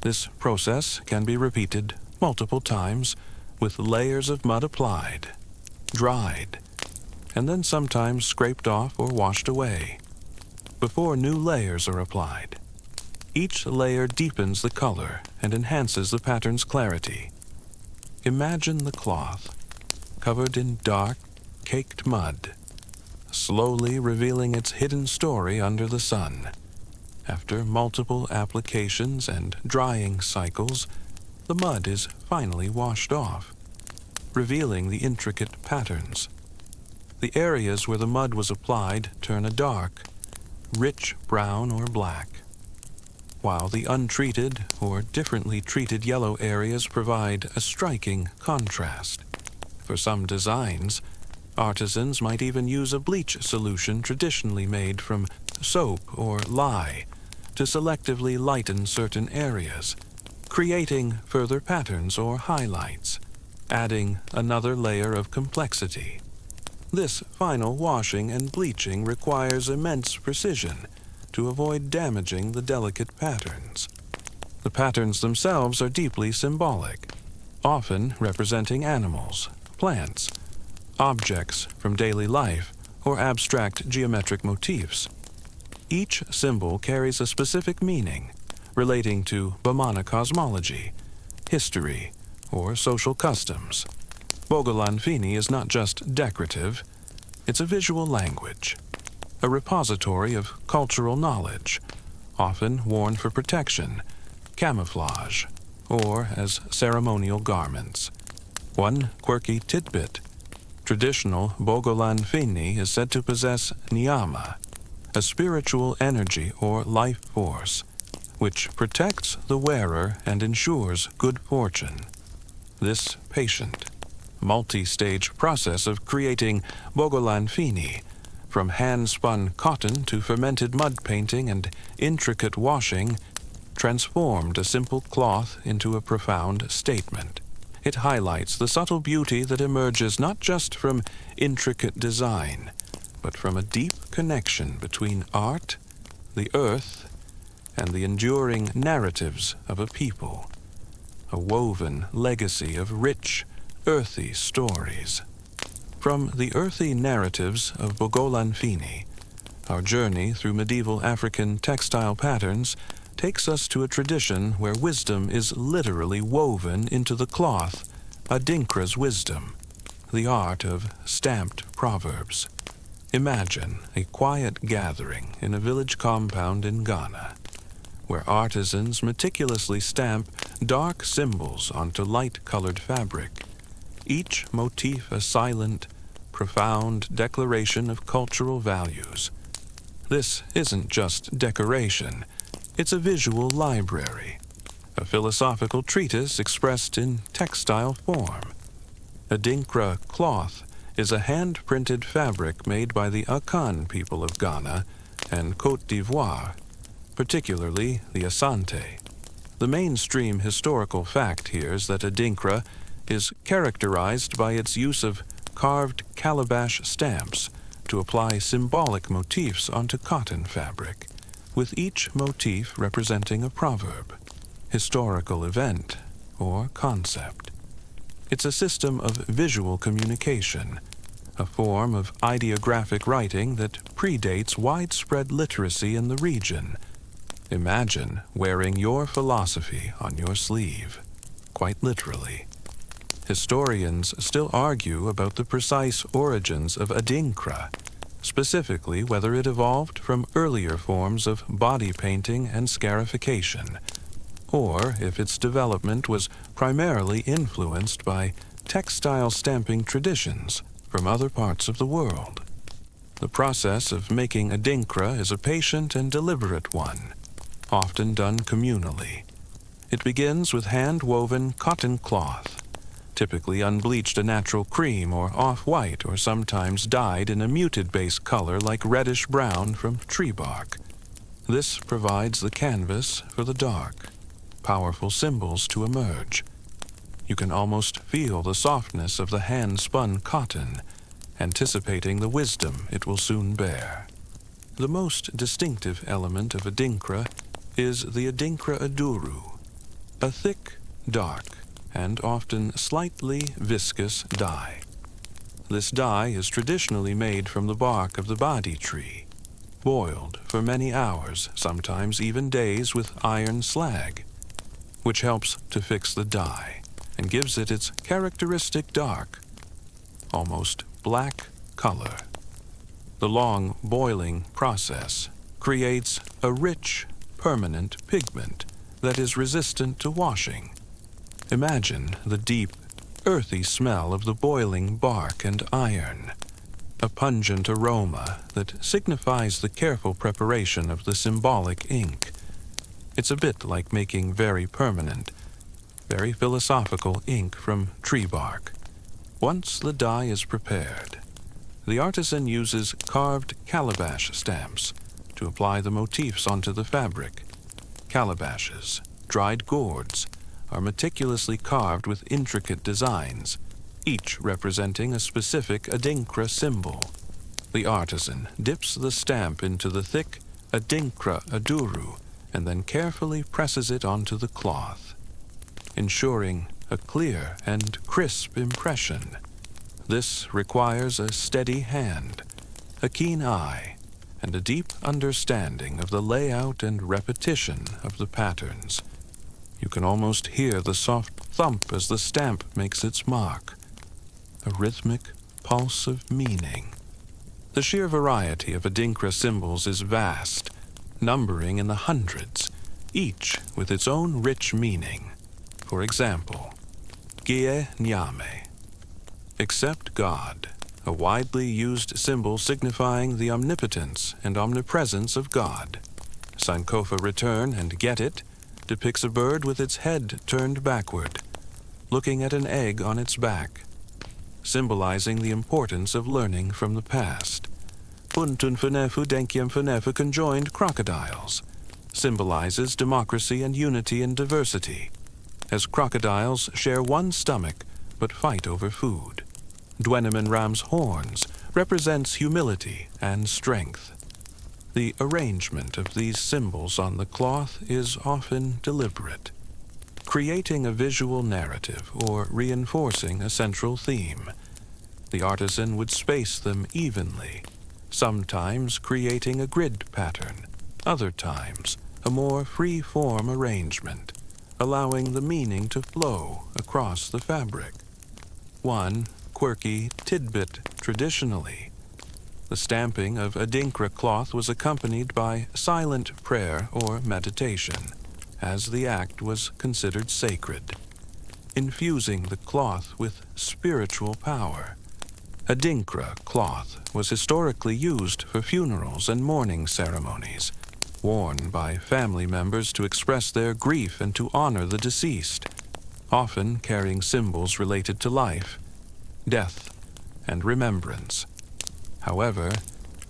This process can be repeated multiple times with layers of mud applied, dried, and then sometimes scraped off or washed away before new layers are applied. Each layer deepens the color and enhances the pattern's clarity. Imagine the cloth covered in dark, caked mud, slowly revealing its hidden story under the sun. After multiple applications and drying cycles, the mud is finally washed off, revealing the intricate patterns. The areas where the mud was applied turn a dark, rich brown or black, while the untreated or differently treated yellow areas provide a striking contrast. For some designs, artisans might even use a bleach solution traditionally made from soap or lye to selectively lighten certain areas, creating further patterns or highlights, adding another layer of complexity. This final washing and bleaching requires immense precision to avoid damaging the delicate patterns. The patterns themselves are deeply symbolic, often representing animals, plants, objects from daily life, or abstract geometric motifs. Each symbol carries a specific meaning relating to Bamana cosmology, history, or social customs. Bogolanfini is not just decorative, it's a visual language, a repository of cultural knowledge, often worn for protection, camouflage or as ceremonial garments. One quirky tidbit: traditional Bogolan Fini is said to possess niyama, a spiritual energy or life force, which protects the wearer and ensures good fortune. This patient, multi-stage process of creating Bogolan Fini, from hand-spun cotton to fermented mud painting and intricate washing, transformed a simple cloth into a profound statement. It highlights the subtle beauty that emerges not just from intricate design, but from a deep connection between art, the earth, and the enduring narratives of a people, a woven legacy of rich, earthy stories. From the earthy narratives of Bogolan Fini, our journey through medieval African textile patterns takes us to a tradition where wisdom is literally woven into the cloth, Adinkra's wisdom, the art of stamped proverbs. Imagine a quiet gathering in a village compound in Ghana, where artisans meticulously stamp dark symbols onto light-colored fabric, each motif a silent, profound declaration of cultural values. This isn't just decoration, it's a visual library, a philosophical treatise expressed in textile form. Adinkra cloth is a hand-printed fabric made by the Akan people of Ghana and Côte d'Ivoire, particularly the Asante. The mainstream historical fact here is that Adinkra is characterized by its use of carved calabash stamps to apply symbolic motifs onto cotton fabric, with each motif representing a proverb, historical event, or concept. It's a system of visual communication, a form of ideographic writing that predates widespread literacy in the region. Imagine wearing your philosophy on your sleeve, quite literally. Historians still argue about the precise origins of Adinkra, specifically whether it evolved from earlier forms of body painting and scarification, or if its development was primarily influenced by textile stamping traditions from other parts of the world. The process of making Adinkra is a patient and deliberate one, often done communally. It begins with hand-woven cotton cloth, typically unbleached a natural cream or off-white, or sometimes dyed in a muted base color like reddish-brown from tree bark. This provides the canvas for the dark, powerful symbols to emerge. You can almost feel the softness of the hand-spun cotton, anticipating the wisdom it will soon bear. The most distinctive element of Adinkra is the Adinkra Aduru, a thick, dark, and often slightly viscous dye. This dye is traditionally made from the bark of the badi tree, boiled for many hours, sometimes even days, with iron slag, which helps to fix the dye and gives it its characteristic dark, almost black color. The long boiling process creates a rich, permanent pigment that is resistant to washing. Imagine the deep, earthy smell of the boiling bark and iron, a pungent aroma that signifies the careful preparation of the symbolic ink. It's a bit like making very permanent, very philosophical ink from tree bark. Once the dye is prepared, the artisan uses carved calabash stamps to apply the motifs onto the fabric. Calabashes, dried gourds, are meticulously carved with intricate designs, each representing a specific Adinkra symbol. The artisan dips the stamp into the thick Adinkra Aduru and then carefully presses it onto the cloth, ensuring a clear and crisp impression. This requires a steady hand, a keen eye, and a deep understanding of the layout and repetition of the patterns. You can almost hear the soft thump as the stamp makes its mark, a rhythmic pulse of meaning. The sheer variety of Adinkra symbols is vast, numbering in the hundreds, each with its own rich meaning. For example, Gie Nyame, except God, a widely used symbol signifying the omnipotence and omnipresence of God. Sankofa Return and Get It depicts a bird with its head turned backward, looking at an egg on its back, symbolizing the importance of learning from the past. Untun Fenefu Denkyem Fenefu Conjoined Crocodiles symbolizes democracy and unity in diversity, as crocodiles share one stomach but fight over food. Dwenemen Ram's horns represents humility and strength. The arrangement of these symbols on the cloth is often deliberate, creating a visual narrative or reinforcing a central theme. The artisan would space them evenly, sometimes creating a grid pattern, other times a more free-form arrangement, allowing the meaning to flow across the fabric. One quirky tidbit traditionally, the stamping of Adinkra cloth was accompanied by silent prayer or meditation, as the act was considered sacred, infusing the cloth with spiritual power. Adinkra cloth was historically used for funerals and mourning ceremonies, worn by family members to express their grief and to honor the deceased, often carrying symbols related to life, death, and remembrance. However,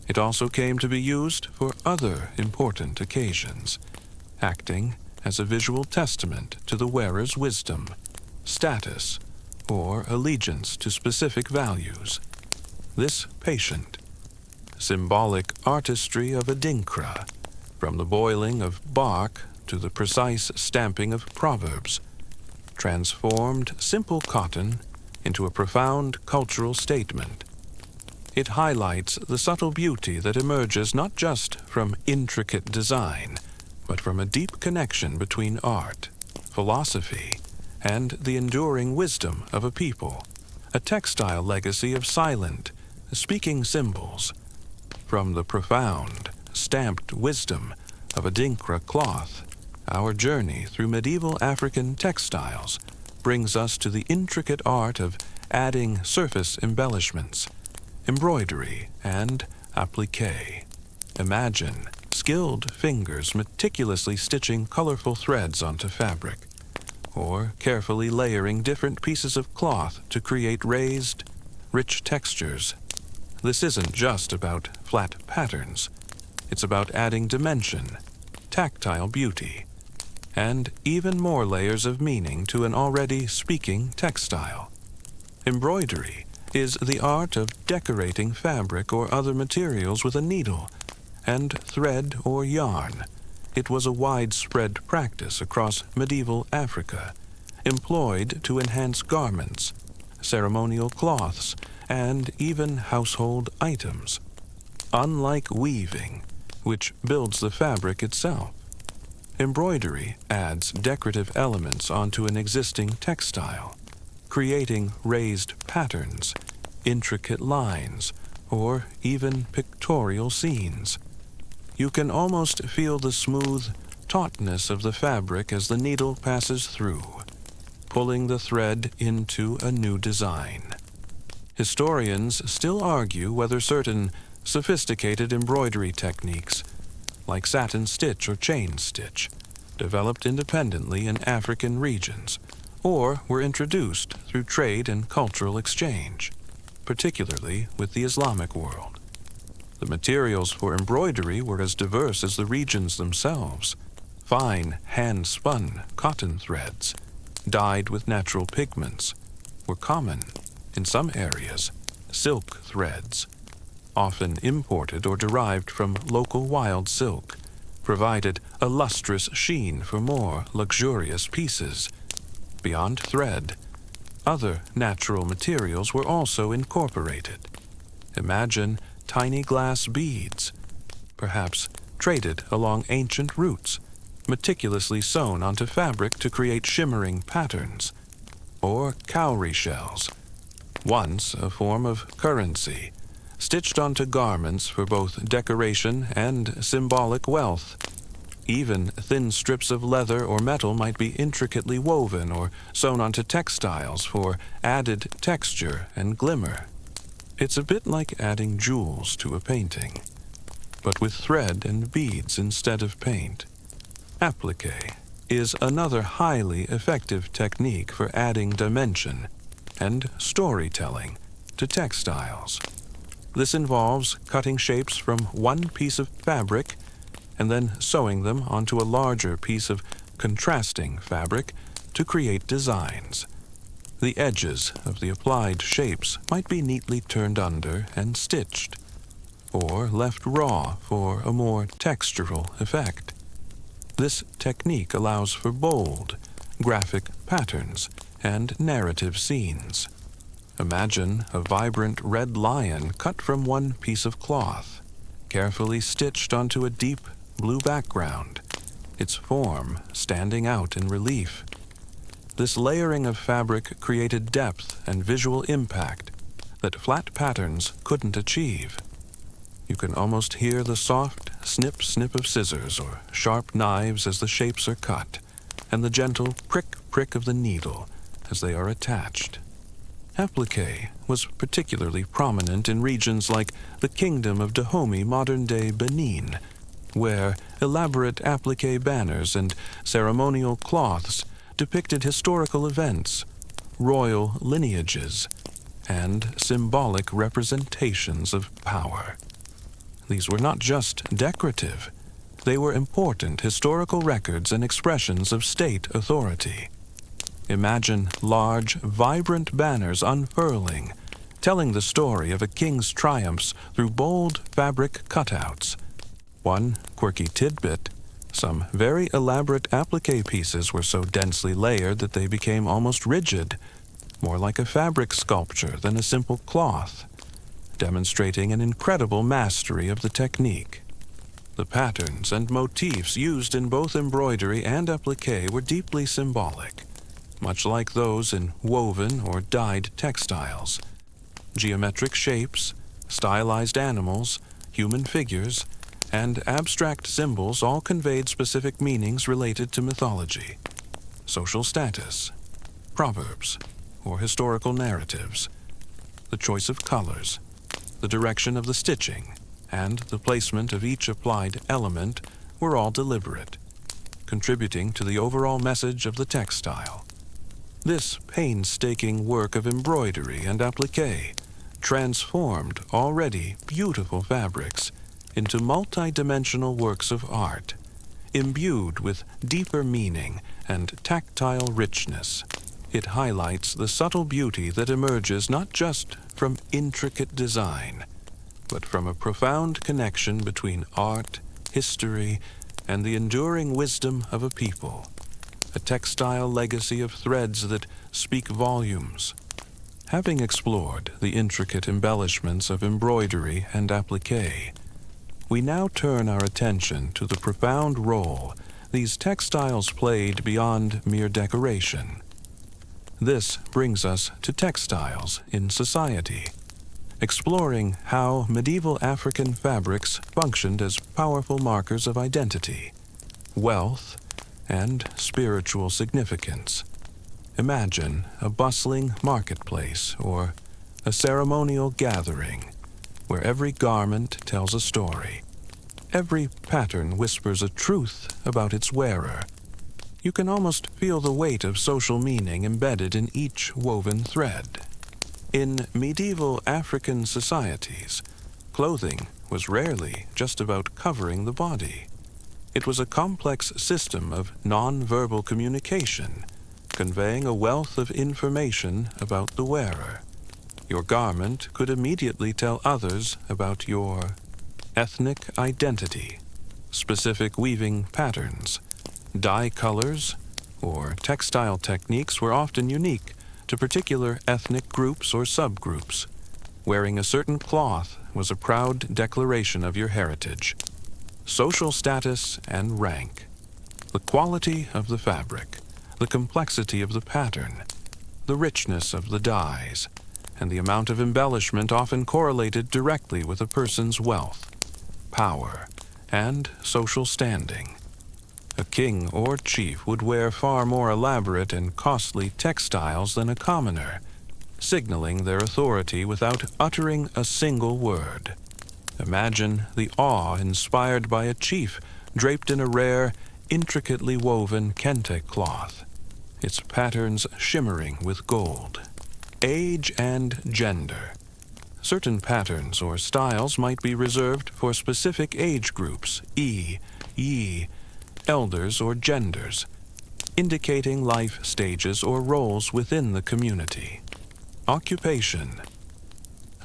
it also came to be used for other important occasions, acting as a visual testament to the wearer's wisdom, status, or allegiance to specific values. This patient, symbolic artistry of Adinkra, from the boiling of bark to the precise stamping of proverbs, transformed simple cotton into a profound cultural statement. It highlights the subtle beauty that emerges not just from intricate design, but from a deep connection between art, philosophy, and the enduring wisdom of a people, a textile legacy of silent, speaking symbols. From the profound, stamped wisdom of Adinkra cloth, our journey through medieval African textiles brings us to the intricate art of adding surface embellishments, embroidery, and applique. Imagine skilled fingers meticulously stitching colorful threads onto fabric, or carefully layering different pieces of cloth to create raised, rich textures. This isn't just about flat patterns. It's about adding dimension, tactile beauty, and even more layers of meaning to an already speaking textile. Embroidery is the art of decorating fabric or other materials with a needle and thread or yarn. It was a widespread practice across medieval Africa, employed to enhance garments, ceremonial cloths, and even household items. Unlike weaving, which builds the fabric itself, embroidery adds decorative elements onto an existing textile, creating raised patterns, intricate lines, or even pictorial scenes. You can almost feel the smooth tautness of the fabric as the needle passes through, pulling the thread into a new design. Historians still argue whether certain sophisticated embroidery techniques, like satin stitch or chain stitch, developed independently in African regions, or were introduced through trade and cultural exchange, particularly with the Islamic world. The materials for embroidery were as diverse as the regions themselves. Fine, hand-spun cotton threads, dyed with natural pigments, were common. In some areas, silk threads, often imported or derived from local wild silk, provided a lustrous sheen for more luxurious pieces. Beyond thread, other natural materials were also incorporated. Imagine tiny glass beads, perhaps traded along ancient roots, meticulously sewn onto fabric to create shimmering patterns, or cowrie shells, once a form of currency, stitched onto garments for both decoration and symbolic wealth. Even thin strips of leather or metal might be intricately woven or sewn onto textiles for added texture and glimmer. It's a bit like adding jewels to a painting, but with thread and beads instead of paint. Applique is another highly effective technique for adding dimension and storytelling to textiles. This involves cutting shapes from one piece of fabric and then sewing them onto a larger piece of contrasting fabric to create designs. The edges of the applied shapes might be neatly turned under and stitched, or left raw for a more textural effect. This technique allows for bold, graphic patterns and narrative scenes. Imagine a vibrant red lion cut from one piece of cloth, carefully stitched onto a deep blue background, its form standing out in relief. This layering of fabric created depth and visual impact that flat patterns couldn't achieve. You can almost hear the soft snip-snip of scissors or sharp knives as the shapes are cut, and the gentle prick-prick of the needle as they are attached. Applique was particularly prominent in regions like the Kingdom of Dahomey, modern-day Benin, where elaborate applique banners and ceremonial cloths depicted historical events, royal lineages, and symbolic representations of power. These were not just decorative, they were important historical records and expressions of state authority. Imagine large, vibrant banners unfurling, telling the story of a king's triumphs through bold fabric cutouts. One quirky tidbit: some very elaborate applique pieces were so densely layered that they became almost rigid, more like a fabric sculpture than a simple cloth, demonstrating an incredible mastery of the technique. The patterns and motifs used in both embroidery and applique were deeply symbolic, much like those in woven or dyed textiles. Geometric shapes, stylized animals, human figures, and abstract symbols all conveyed specific meanings related to mythology, social status, proverbs, or historical narratives. The choice of colors, the direction of the stitching, and the placement of each applied element were all deliberate, contributing to the overall message of the textile. This painstaking work of embroidery and applique transformed already beautiful fabrics into multi-dimensional works of art, imbued with deeper meaning and tactile richness. It highlights the subtle beauty that emerges not just from intricate design, but from a profound connection between art, history, and the enduring wisdom of a people. A textile legacy of threads that speak volumes. Having explored the intricate embellishments of embroidery and applique, we now turn our attention to the profound role these textiles played beyond mere decoration. This brings us to textiles in society, exploring how medieval African fabrics functioned as powerful markers of identity, wealth, and spiritual significance. Imagine a bustling marketplace or a ceremonial gathering where every garment tells a story. Every pattern whispers a truth about its wearer. You can almost feel the weight of social meaning embedded in each woven thread. In medieval African societies, clothing was rarely just about covering the body. It was a complex system of non-verbal communication, conveying a wealth of information about the wearer. Your garment could immediately tell others about your ethnic identity, specific weaving patterns, dye colors, or textile techniques were often unique to particular ethnic groups or subgroups. Wearing a certain cloth was a proud declaration of your heritage. Social status and rank, the quality of the fabric, the complexity of the pattern, the richness of the dyes, and the amount of embellishment often correlated directly with a person's wealth, power, and social standing. A king or chief would wear far more elaborate and costly textiles than a commoner, signaling their authority without uttering a single word. Imagine the awe inspired by a chief draped in a rare, intricately woven kente cloth, its patterns shimmering with gold. Age and gender. Certain patterns or styles might be reserved for specific age groups, ye, elders, or genders, indicating life stages or roles within the community. Occupation.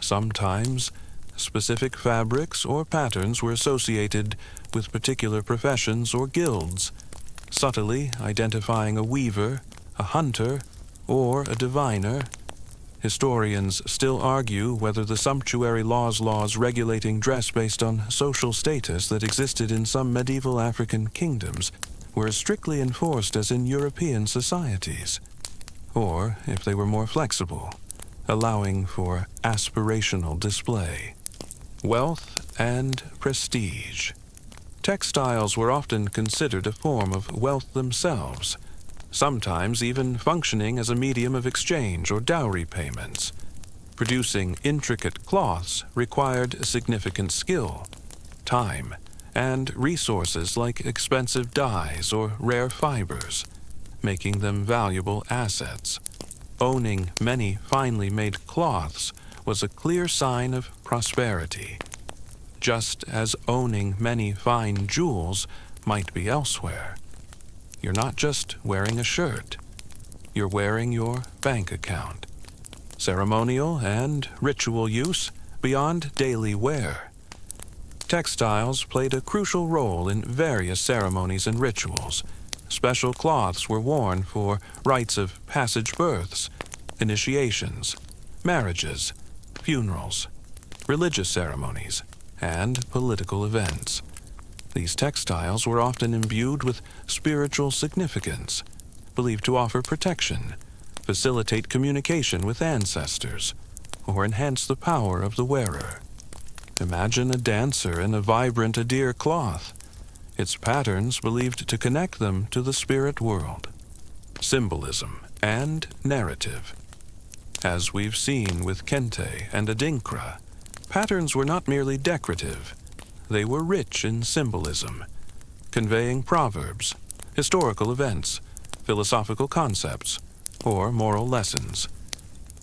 Sometimes, specific fabrics or patterns were associated with particular professions or guilds, subtly identifying a weaver, a hunter, or a diviner. Historians still argue whether the sumptuary laws regulating dress based on social status that existed in some medieval African kingdoms were as strictly enforced as in European societies, or if they were more flexible, allowing for aspirational display. Wealth and prestige. Textiles were often considered a form of wealth themselves, sometimes even functioning as a medium of exchange or dowry payments. Producing intricate cloths required significant skill, time, and resources like expensive dyes or rare fibers, making them valuable assets. Owning many finely made cloths was a clear sign of prosperity, just as owning many fine jewels might be elsewhere. You're not just wearing a shirt, you're wearing your bank account. Ceremonial and ritual use beyond daily wear. Textiles played a crucial role in various ceremonies and rituals. Special cloths were worn for rites of passage births, initiations, marriages, funerals, religious ceremonies, and political events. These textiles were often imbued with spiritual significance, believed to offer protection, facilitate communication with ancestors, or enhance the power of the wearer. Imagine a dancer in a vibrant Adir cloth, its patterns believed to connect them to the spirit world. Symbolism and narrative. As we've seen with kente and adinkra, patterns were not merely decorative. They were rich in symbolism, conveying proverbs, historical events, philosophical concepts, or moral lessons.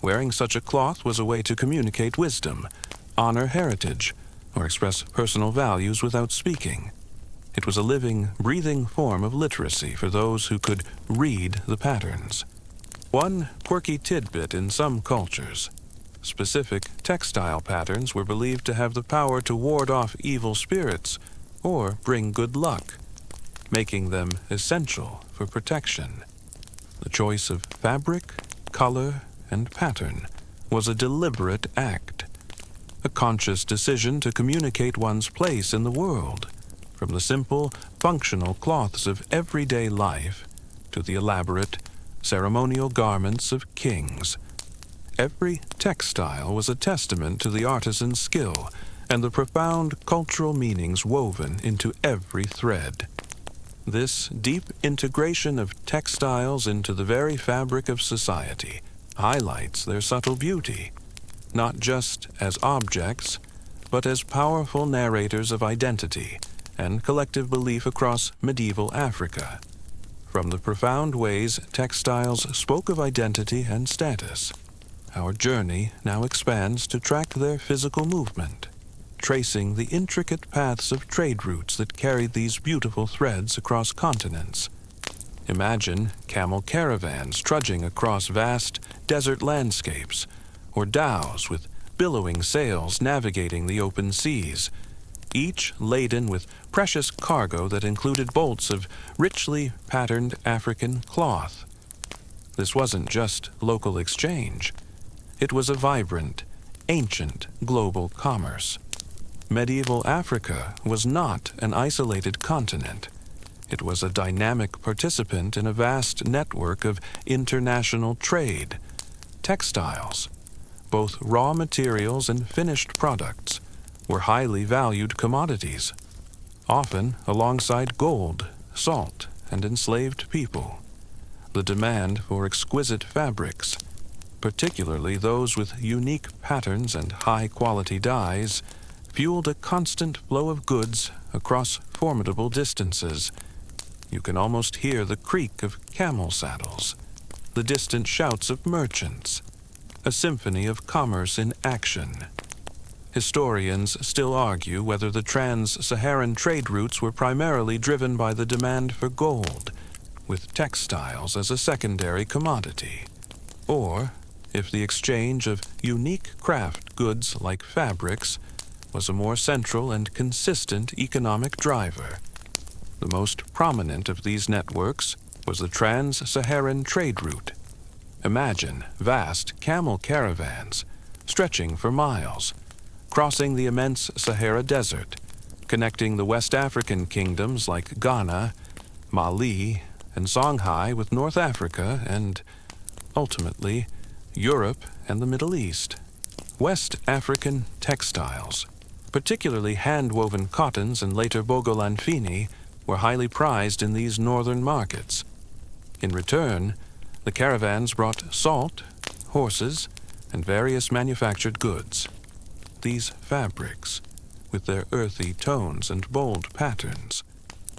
Wearing such a cloth was a way to communicate wisdom, honor heritage, or express personal values without speaking. It was a living, breathing form of literacy for those who could read the patterns. One quirky tidbit in some cultures: specific textile patterns were believed to have the power to ward off evil spirits or bring good luck, making them essential for protection. The choice of fabric, color, and pattern was a deliberate act, a conscious decision to communicate one's place in the world, from the simple, functional cloths of everyday life to the elaborate, ceremonial garments of kings. Every textile was a testament to the artisan's skill and the profound cultural meanings woven into every thread. This deep integration of textiles into the very fabric of society highlights their subtle beauty, not just as objects, but as powerful narrators of identity and collective belief across medieval Africa. From the profound ways textiles spoke of identity and status, our journey now expands to track their physical movement, tracing the intricate paths of trade routes that carried these beautiful threads across continents. Imagine camel caravans trudging across vast desert landscapes, or dhows with billowing sails navigating the open seas, each laden with precious cargo that included bolts of richly patterned African cloth. This wasn't just local exchange. It was a vibrant, ancient global commerce. Medieval Africa was not an isolated continent. It was a dynamic participant in a vast network of international trade. Textiles, both raw materials and finished products, were highly valued commodities, often alongside gold, salt, and enslaved people. The demand for exquisite fabrics, particularly those with unique patterns and high-quality dyes, fueled a constant flow of goods across formidable distances. You can almost hear the creak of camel saddles, the distant shouts of merchants, a symphony of commerce in action. Historians still argue whether the trans-Saharan trade routes were primarily driven by the demand for gold, with textiles as a secondary commodity, or if the exchange of unique craft goods like fabrics was a more central and consistent economic driver. The most prominent of these networks was the trans-Saharan trade route. Imagine vast camel caravans stretching for miles, crossing the immense Sahara Desert, connecting the West African kingdoms like Ghana, Mali, and Songhai with North Africa and, ultimately, Europe and the Middle East. West African textiles, particularly hand-woven cottons and later Bogolanfini, were highly prized in these northern markets. In return, the caravans brought salt, horses, and various manufactured goods. These fabrics, with their earthy tones and bold patterns,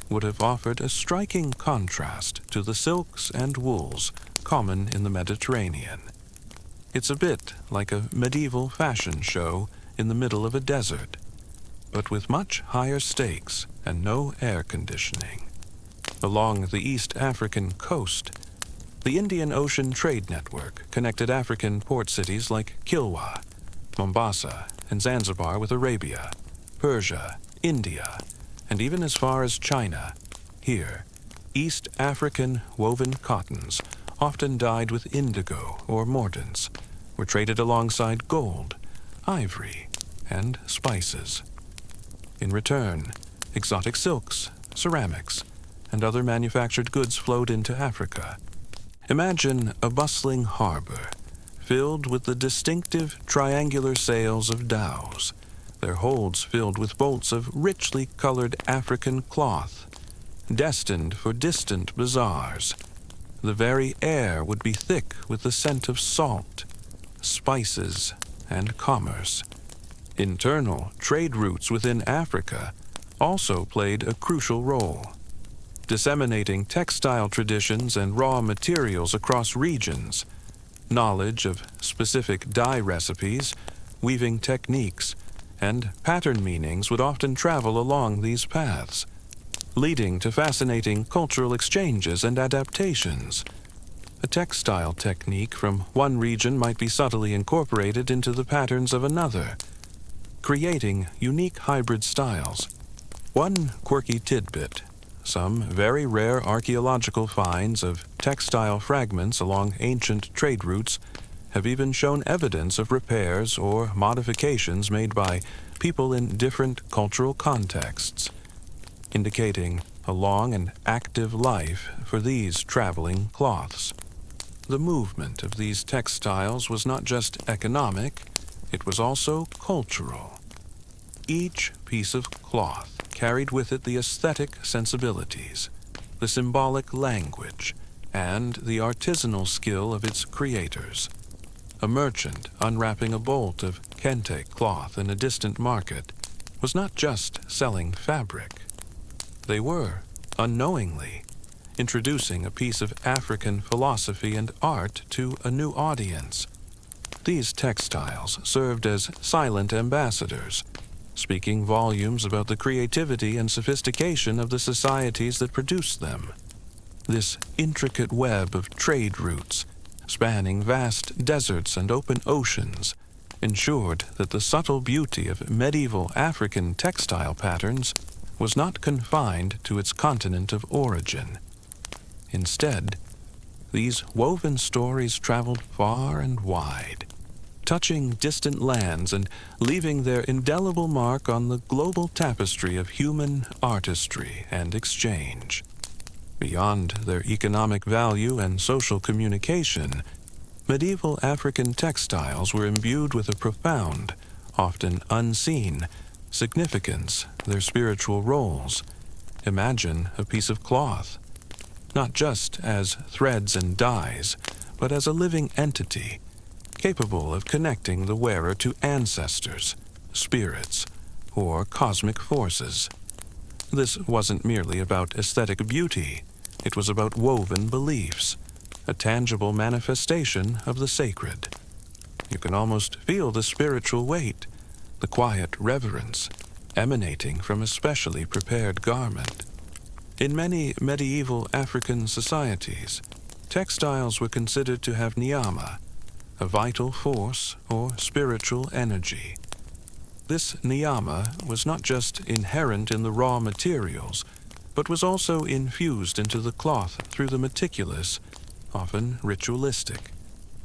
would have offered a striking contrast to the silks and wools common in the Mediterranean. It's a bit like a medieval fashion show in the middle of a desert, but with much higher stakes and no air conditioning. Along the East African coast, the Indian Ocean Trade Network connected African port cities like Kilwa, Mombasa, and Zanzibar with Arabia, Persia, India, and even as far as China. Here, East African woven cottons, often dyed with indigo or mordants, were traded alongside gold, ivory, and spices. In return, exotic silks, ceramics, and other manufactured goods flowed into Africa. Imagine a bustling harbor, filled with the distinctive triangular sails of dhows, their holds filled with bolts of richly colored African cloth, destined for distant bazaars. The very air would be thick with the scent of salt, spices, and commerce. Internal trade routes within Africa also played a crucial role, disseminating textile traditions and raw materials across regions. Knowledge of specific dye recipes, weaving techniques, and pattern meanings would often travel along these paths, leading to fascinating cultural exchanges and adaptations. A textile technique from one region might be subtly incorporated into the patterns of another, creating unique hybrid styles. One quirky tidbit: some very rare archaeological finds of textile fragments along ancient trade routes have even shown evidence of repairs or modifications made by people in different cultural contexts, indicating a long and active life for these traveling cloths. The movement of these textiles was not just economic, it was also cultural. Each piece of cloth carried with it the aesthetic sensibilities, the symbolic language, and the artisanal skill of its creators. A merchant unwrapping a bolt of kente cloth in a distant market was not just selling fabric. They were, unknowingly, introducing a piece of African philosophy and art to a new audience. These textiles served as silent ambassadors, speaking volumes about the creativity and sophistication of the societies that produced them. This intricate web of trade routes, spanning vast deserts and open oceans, ensured that the subtle beauty of medieval African textile patterns was not confined to its continent of origin. Instead, these woven stories traveled far and wide, touching distant lands and leaving their indelible mark on the global tapestry of human artistry and exchange. Beyond their economic value and social communication, medieval African textiles were imbued with a profound, often unseen, significance, their spiritual roles. Imagine a piece of cloth, not just as threads and dyes, but as a living entity, capable of connecting the wearer to ancestors, spirits, or cosmic forces. This wasn't merely about aesthetic beauty, it was about woven beliefs, a tangible manifestation of the sacred. You can almost feel the spiritual weight, the quiet reverence, emanating from a specially prepared garment. In many medieval African societies, textiles were considered to have niyama, a vital force or spiritual energy. This niyama was not just inherent in the raw materials, but was also infused into the cloth through the meticulous, often ritualistic,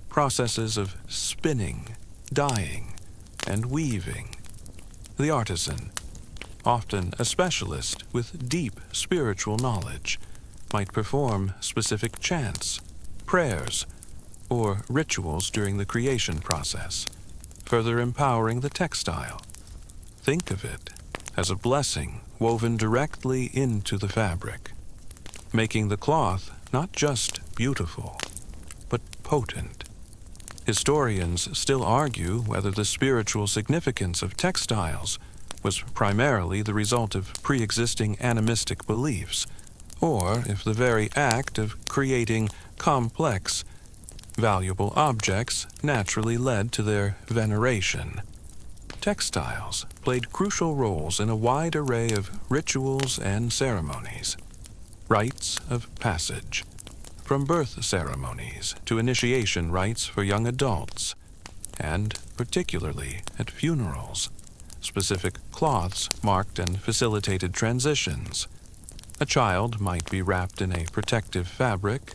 processes of spinning, dyeing, and weaving. The artisan, often a specialist with deep spiritual knowledge, might perform specific chants, prayers, or rituals during the creation process, further empowering the textile. Think of it as a blessing woven directly into the fabric, making the cloth not just beautiful, but potent. Historians still argue whether the spiritual significance of textiles was primarily the result of pre-existing animistic beliefs, or if the very act of creating complex, valuable objects naturally led to their veneration. Textiles played crucial roles in a wide array of rituals and ceremonies. Rites of passage, from birth ceremonies to initiation rites for young adults, and particularly at funerals. Specific cloths marked and facilitated transitions. A child might be wrapped in a protective fabric,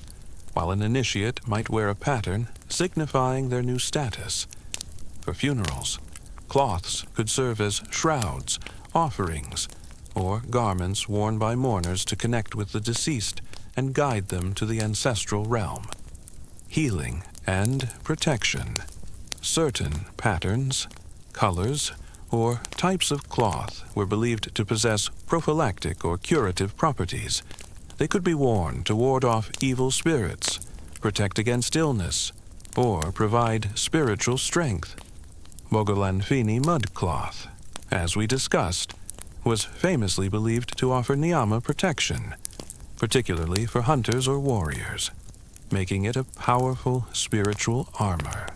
while an initiate might wear a pattern signifying their new status. For funerals, cloths could serve as shrouds, offerings, or garments worn by mourners to connect with the deceased and guide them to the ancestral realm. Healing and protection. Certain patterns, colors, or types of cloth were believed to possess prophylactic or curative properties. They could be worn to ward off evil spirits, protect against illness, or provide spiritual strength. Mogolanfini mud cloth, as we discussed, was famously believed to offer niyama protection, particularly for hunters or warriors, making it a powerful spiritual armor.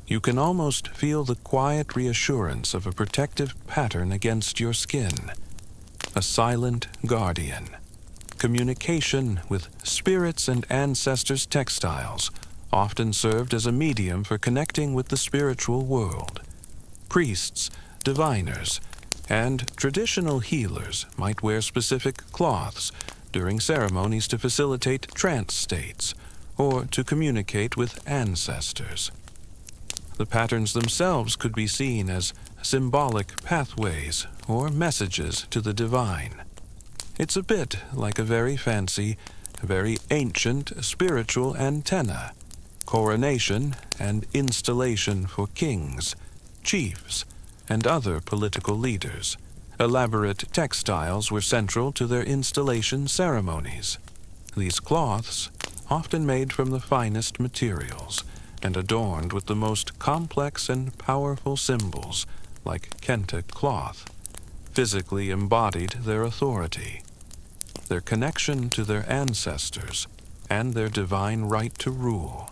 You can almost feel the quiet reassurance of a protective pattern against your skin, a silent guardian. Communication with spirits and ancestors' textiles often served as a medium for connecting with the spiritual world. Priests, diviners, and traditional healers might wear specific cloths during ceremonies to facilitate trance states or to communicate with ancestors. The patterns themselves could be seen as symbolic pathways or messages to the divine. It's a bit like a very fancy, very ancient spiritual antenna, coronation and installation for kings, chiefs, and other political leaders. Elaborate textiles were central to their installation ceremonies. These cloths, often made from the finest materials and adorned with the most complex and powerful symbols, like kente cloth, physically embodied their authority, their connection to their ancestors, and their divine right to rule.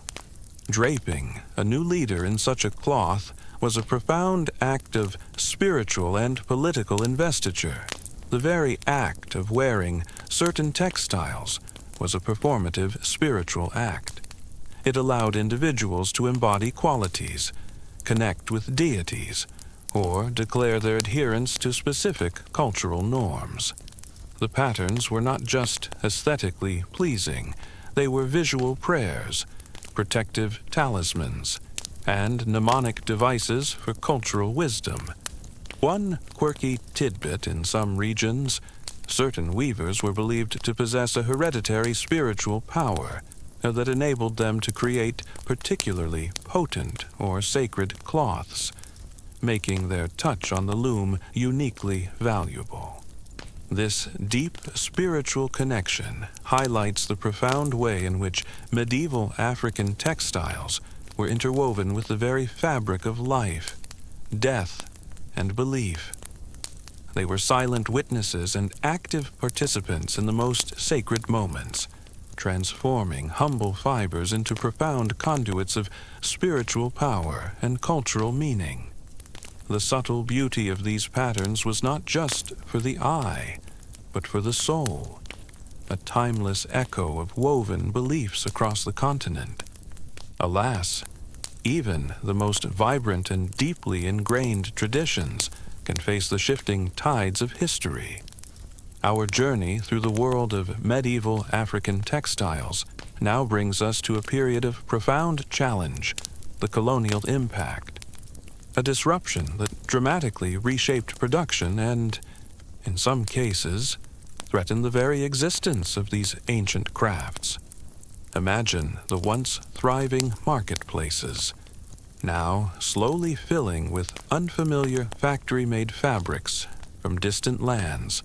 Draping a new leader in such a cloth was a profound act of spiritual and political investiture. The very act of wearing certain textiles was a performative spiritual act. It allowed individuals to embody qualities, connect with deities, or declare their adherence to specific cultural norms. The patterns were not just aesthetically pleasing, they were visual prayers, protective talismans, and mnemonic devices for cultural wisdom. One quirky tidbit in some regions, certain weavers were believed to possess a hereditary spiritual power that enabled them to create particularly potent or sacred cloths, making their touch on the loom uniquely valuable. This deep spiritual connection highlights the profound way in which medieval African textiles were interwoven with the very fabric of life, death, and belief. They were silent witnesses and active participants in the most sacred moments, transforming humble fibers into profound conduits of spiritual power and cultural meaning. The subtle beauty of these patterns was not just for the eye, but for the soul, a timeless echo of woven beliefs across the continent. Alas, even the most vibrant and deeply ingrained traditions can face the shifting tides of history. Our journey through the world of medieval African textiles now brings us to a period of profound challenge, the colonial impact. A disruption that dramatically reshaped production and, in some cases, threatened the very existence of these ancient crafts. Imagine the once thriving marketplaces, now slowly filling with unfamiliar factory-made fabrics from distant lands,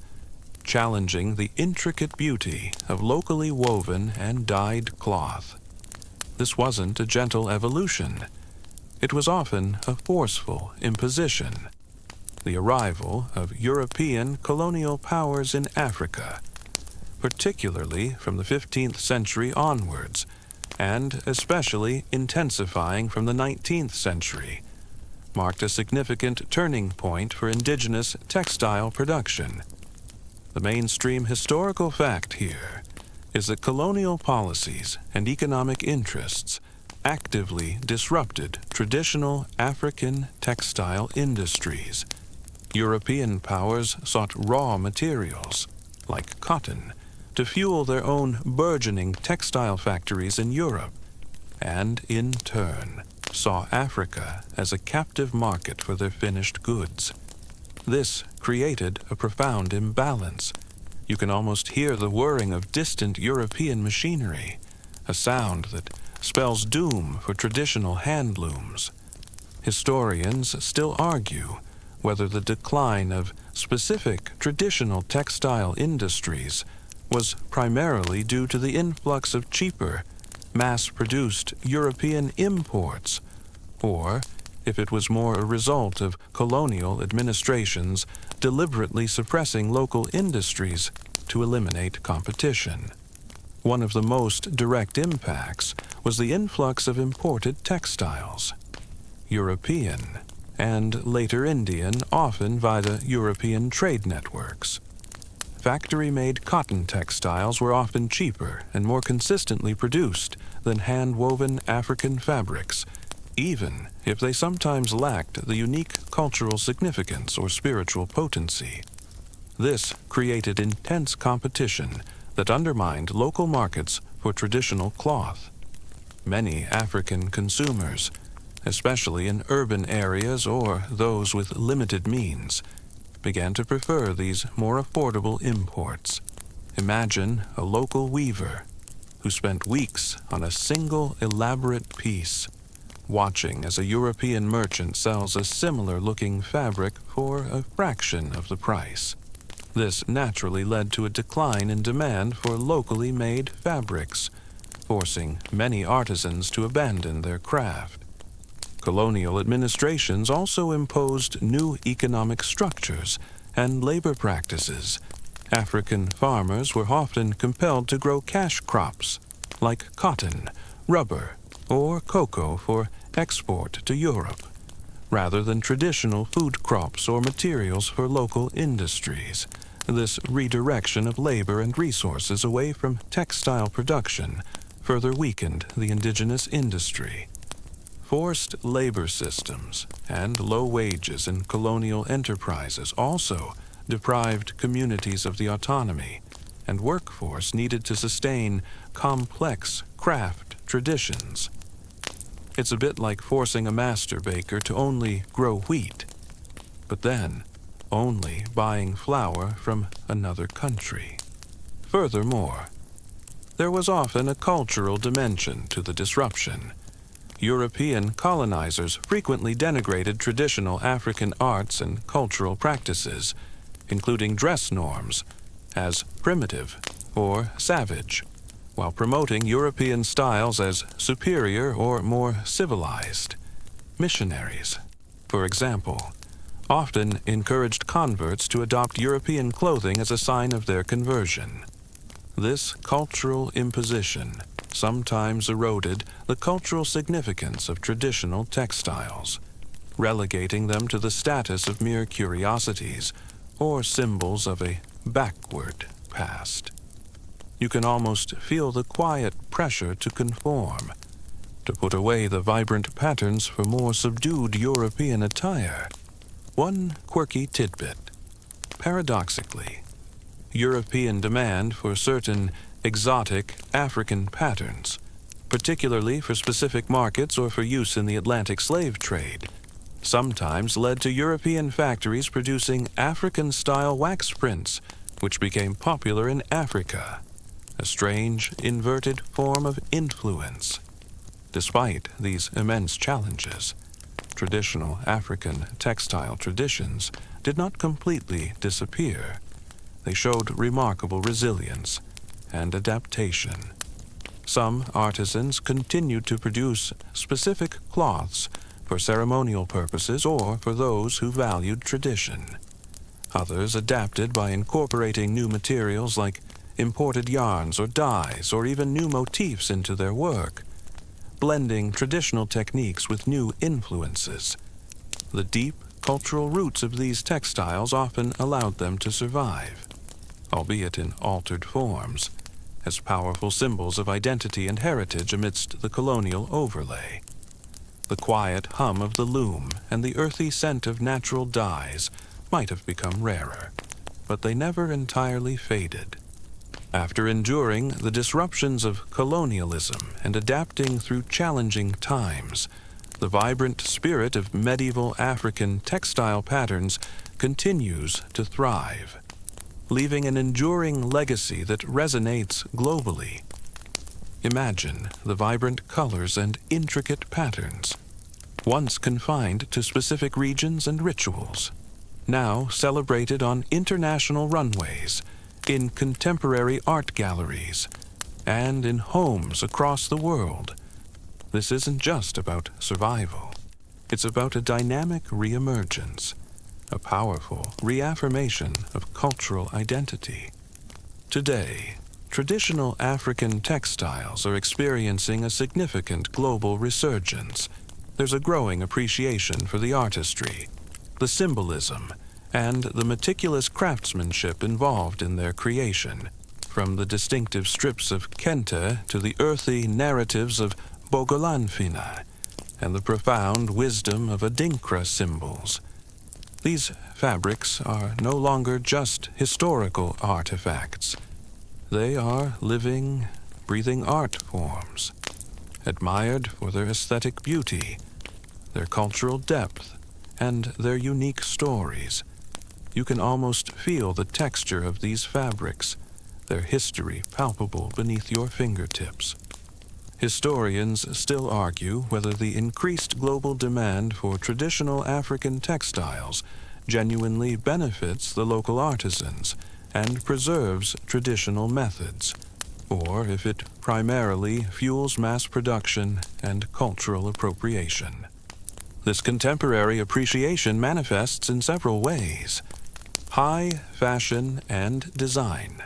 challenging the intricate beauty of locally woven and dyed cloth. This wasn't a gentle evolution. It was often a forceful imposition, the arrival of European colonial powers in Africa, particularly from the 15th century onwards, and especially intensifying from the 19th century, marked a significant turning point for indigenous textile production. The mainstream historical fact here is that colonial policies and economic interests actively disrupted traditional African textile industries. European powers sought raw materials, like cotton, to fuel their own burgeoning textile factories in Europe, and in turn saw Africa as a captive market for their finished goods. This created a profound imbalance. You can almost hear the whirring of distant European machinery, a sound that spells doom for traditional handlooms. Historians still argue whether the decline of specific traditional textile industries was primarily due to the influx of cheaper, mass-produced European imports, or if it was more a result of colonial administrations deliberately suppressing local industries to eliminate competition. One of the most direct impacts was the influx of imported textiles, European and later Indian, often via the European trade networks. Factory-made cotton textiles were often cheaper and more consistently produced than hand-woven African fabrics, even if they sometimes lacked the unique cultural significance or spiritual potency. This created intense competition that undermined local markets for traditional cloth. Many African consumers, especially in urban areas or those with limited means, began to prefer these more affordable imports. Imagine a local weaver who spent weeks on a single elaborate piece, watching as a European merchant sells a similar-looking fabric for a fraction of the price. This naturally led to a decline in demand for locally made fabrics, forcing many artisans to abandon their craft. Colonial administrations also imposed new economic structures and labor practices. African farmers were often compelled to grow cash crops like cotton, rubber, or cocoa for export to Europe, rather than traditional food crops or materials for local industries. This redirection of labor and resources away from textile production further weakened the indigenous industry. Forced labor systems and low wages in colonial enterprises also deprived communities of the autonomy and workforce needed to sustain complex craft traditions. It's a bit like forcing a master baker to only grow wheat, but then only buying flour from another country. Furthermore, there was often a cultural dimension to the disruption. European colonizers frequently denigrated traditional African arts and cultural practices, including dress norms, as primitive or savage, while promoting European styles as superior or more civilized. Missionaries, for example, often encouraged converts to adopt European clothing as a sign of their conversion. This cultural imposition sometimes eroded the cultural significance of traditional textiles, relegating them to the status of mere curiosities or symbols of a backward past. You can almost feel the quiet pressure to conform, to put away the vibrant patterns for more subdued European attire. One quirky tidbit. Paradoxically, European demand for certain exotic African patterns, particularly for specific markets or for use in the Atlantic slave trade, sometimes led to European factories producing African-style wax prints, which became popular in Africa, a strange, inverted form of influence. Despite these immense challenges, traditional African textile traditions did not completely disappear. They showed remarkable resilience and adaptation. Some artisans continued to produce specific cloths for ceremonial purposes or for those who valued tradition. Others adapted by incorporating new materials like imported yarns or dyes or even new motifs into their work, blending traditional techniques with new influences. The deep cultural roots of these textiles often allowed them to survive, albeit in altered forms, as powerful symbols of identity and heritage amidst the colonial overlay. The quiet hum of the loom and the earthy scent of natural dyes might have become rarer, but they never entirely faded. After enduring the disruptions of colonialism and adapting through challenging times, the vibrant spirit of medieval African textile patterns continues to thrive, leaving an enduring legacy that resonates globally. Imagine the vibrant colors and intricate patterns, once confined to specific regions and rituals, now celebrated on international runways, in contemporary art galleries, and in homes across the world. This isn't just about survival. It's about a dynamic reemergence, a powerful reaffirmation of cultural identity. Today, traditional African textiles are experiencing a significant global resurgence. There's a growing appreciation for the artistry, the symbolism, and the meticulous craftsmanship involved in their creation, from the distinctive strips of kente to the earthy narratives of Bogolanfina, and the profound wisdom of Adinkra symbols. These fabrics are no longer just historical artifacts. They are living, breathing art forms, admired for their aesthetic beauty, their cultural depth, and their unique stories. You can almost feel the texture of these fabrics, their history palpable beneath your fingertips. Historians still argue whether the increased global demand for traditional African textiles genuinely benefits the local artisans and preserves traditional methods, or if it primarily fuels mass production and cultural appropriation. This contemporary appreciation manifests in several ways: high fashion and design.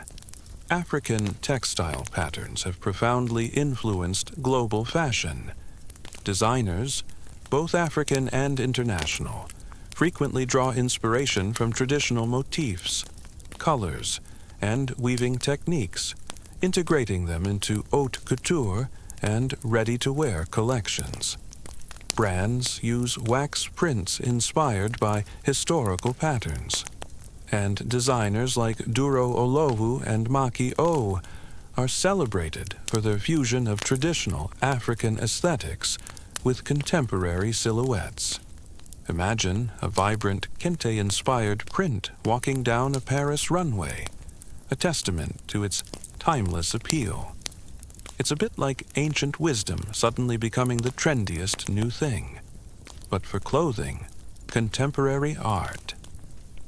African textile patterns have profoundly influenced global fashion. Designers, both African and international, frequently draw inspiration from traditional motifs, colors, and weaving techniques, integrating them into haute couture and ready-to-wear collections. Brands use wax prints inspired by historical patterns, and designers like Duro Olowu and Maki O are celebrated for their fusion of traditional African aesthetics with contemporary silhouettes. Imagine a vibrant kente-inspired print walking down a Paris runway, a testament to its timeless appeal. It's a bit like ancient wisdom suddenly becoming the trendiest new thing, but for clothing, contemporary art.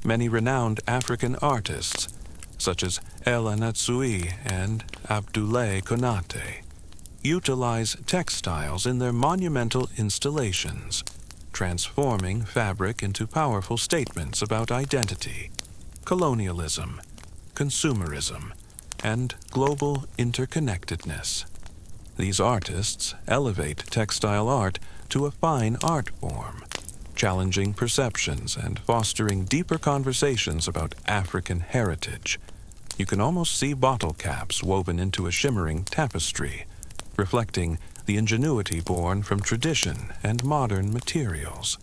Many renowned African artists, such as Ella Natsui and Abdoulaye Konate, utilize textiles in their monumental installations, transforming fabric into powerful statements about identity, colonialism, consumerism, and global interconnectedness. These artists elevate textile art to a fine art form, challenging perceptions and fostering deeper conversations about African heritage. You can almost see bottle caps woven into a shimmering tapestry, reflecting the ingenuity born from tradition and modern materials.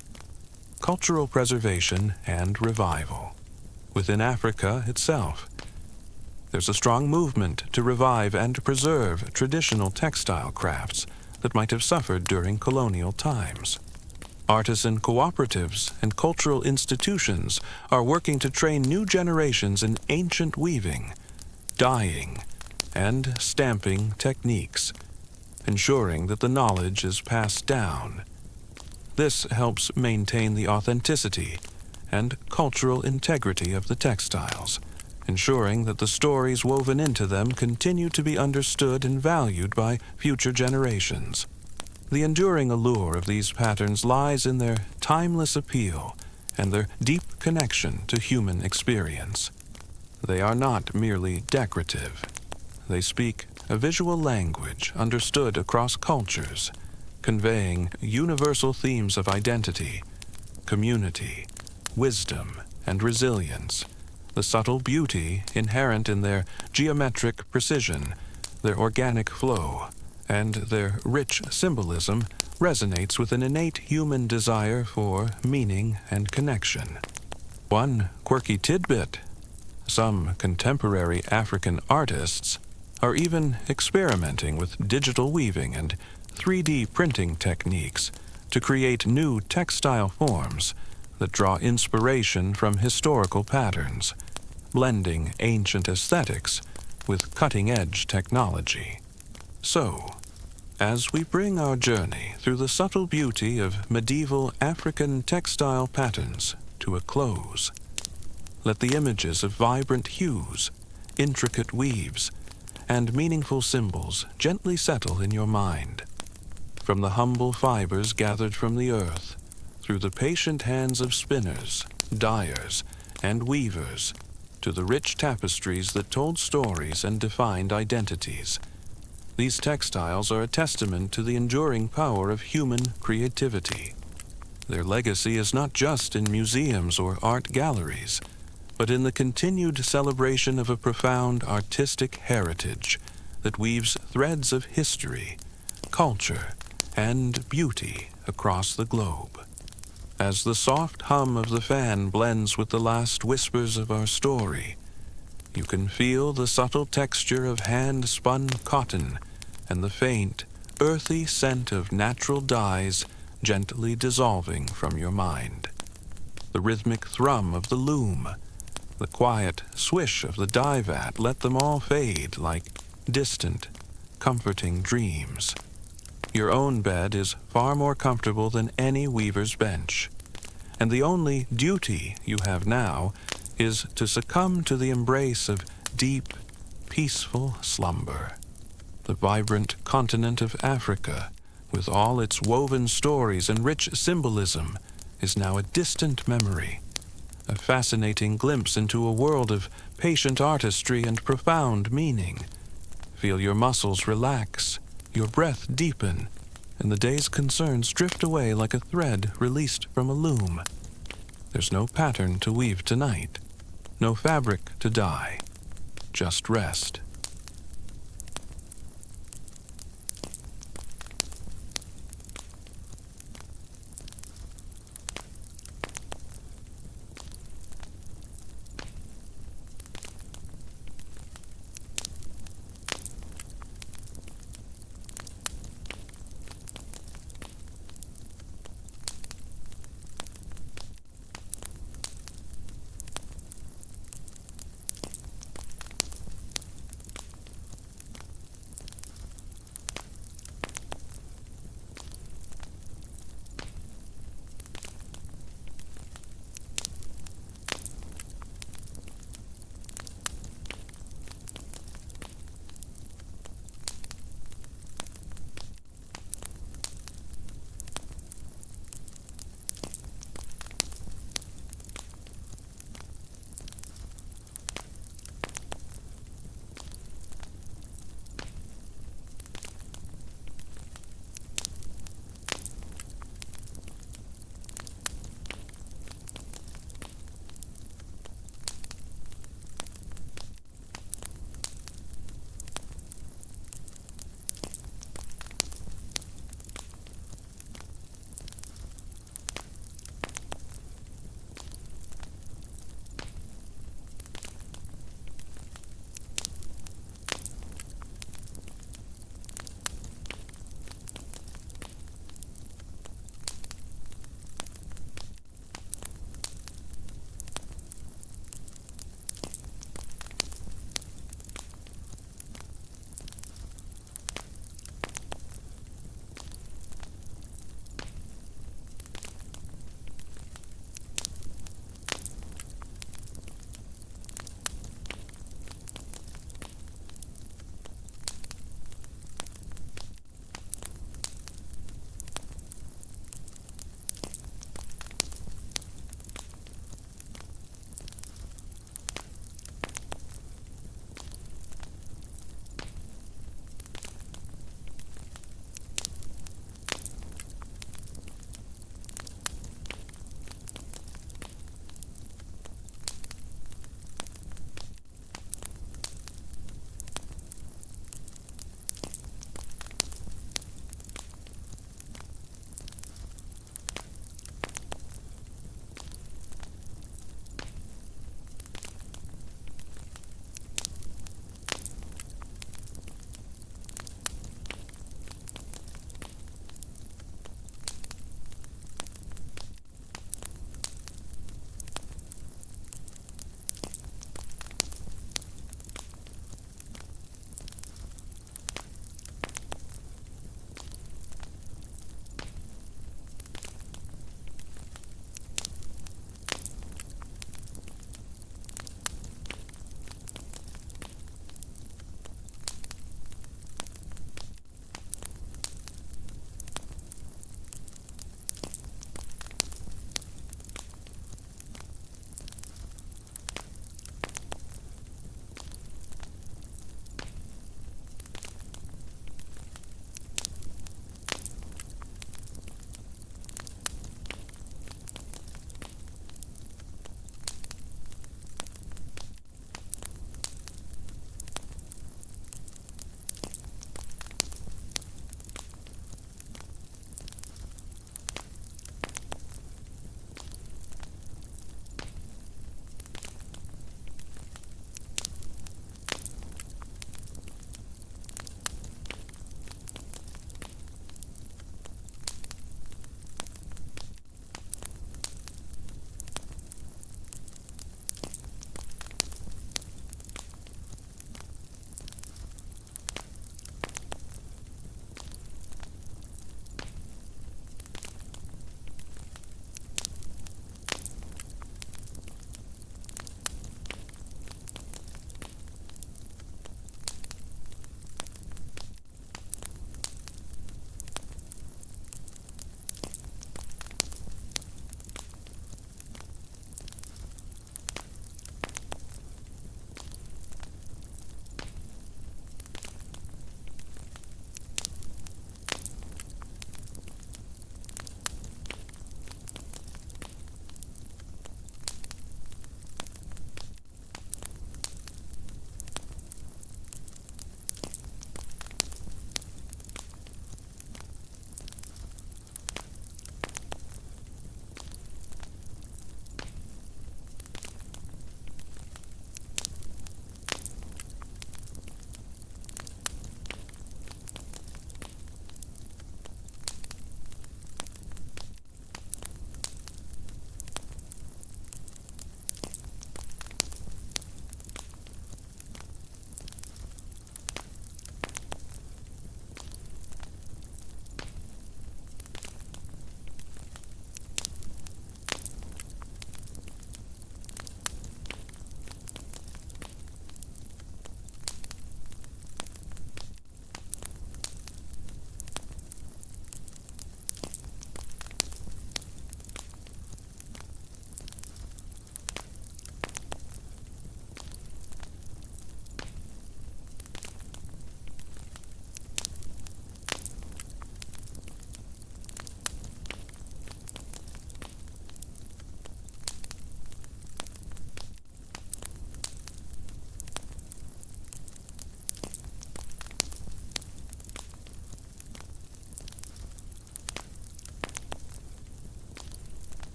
Cultural preservation and revival. Within Africa itself, there's a strong movement to revive and preserve traditional textile crafts that might have suffered during colonial times. Artisan cooperatives and cultural institutions are working to train new generations in ancient weaving, dyeing, and stamping techniques, ensuring that the knowledge is passed down. This helps maintain the authenticity and cultural integrity of the textiles, ensuring that the stories woven into them continue to be understood and valued by future generations. The enduring allure of these patterns lies in their timeless appeal and their deep connection to human experience. They are not merely decorative. They speak a visual language understood across cultures, conveying universal themes of identity, community, wisdom, and resilience. The subtle beauty inherent in their geometric precision, their organic flow, and their rich symbolism resonates with an innate human desire for meaning and connection. One quirky tidbit: some contemporary African artists are even experimenting with digital weaving and 3D printing techniques to create new textile forms that draw inspiration from historical patterns, blending ancient aesthetics with cutting-edge technology. So, as we bring our journey through the subtle beauty of medieval African textile patterns to a close, let the images of vibrant hues, intricate weaves, and meaningful symbols gently settle in your mind. From the humble fibers gathered from the earth, through the patient hands of spinners, dyers, and weavers, to the rich tapestries that told stories and defined identities, these textiles are a testament to the enduring power of human creativity. Their legacy is not just in museums or art galleries, but in the continued celebration of a profound artistic heritage that weaves threads of history, culture, and beauty across the globe. As the soft hum of the fan blends with the last whispers of our story, you can feel the subtle texture of hand-spun cotton and the faint, earthy scent of natural dyes gently dissolving from your mind. The rhythmic thrum of the loom, the quiet swish of the dye vat, let them all fade like distant, comforting dreams. Your own bed is far more comfortable than any weaver's bench, and the only duty you have now is to succumb to the embrace of deep, peaceful slumber. The vibrant continent of Africa, with all its woven stories and rich symbolism, is now a distant memory, a fascinating glimpse into a world of patient artistry and profound meaning. Feel your muscles relax, your breath deepen, and the day's concerns drift away like a thread released from a loom. There's no pattern to weave tonight, no fabric to dye, just rest.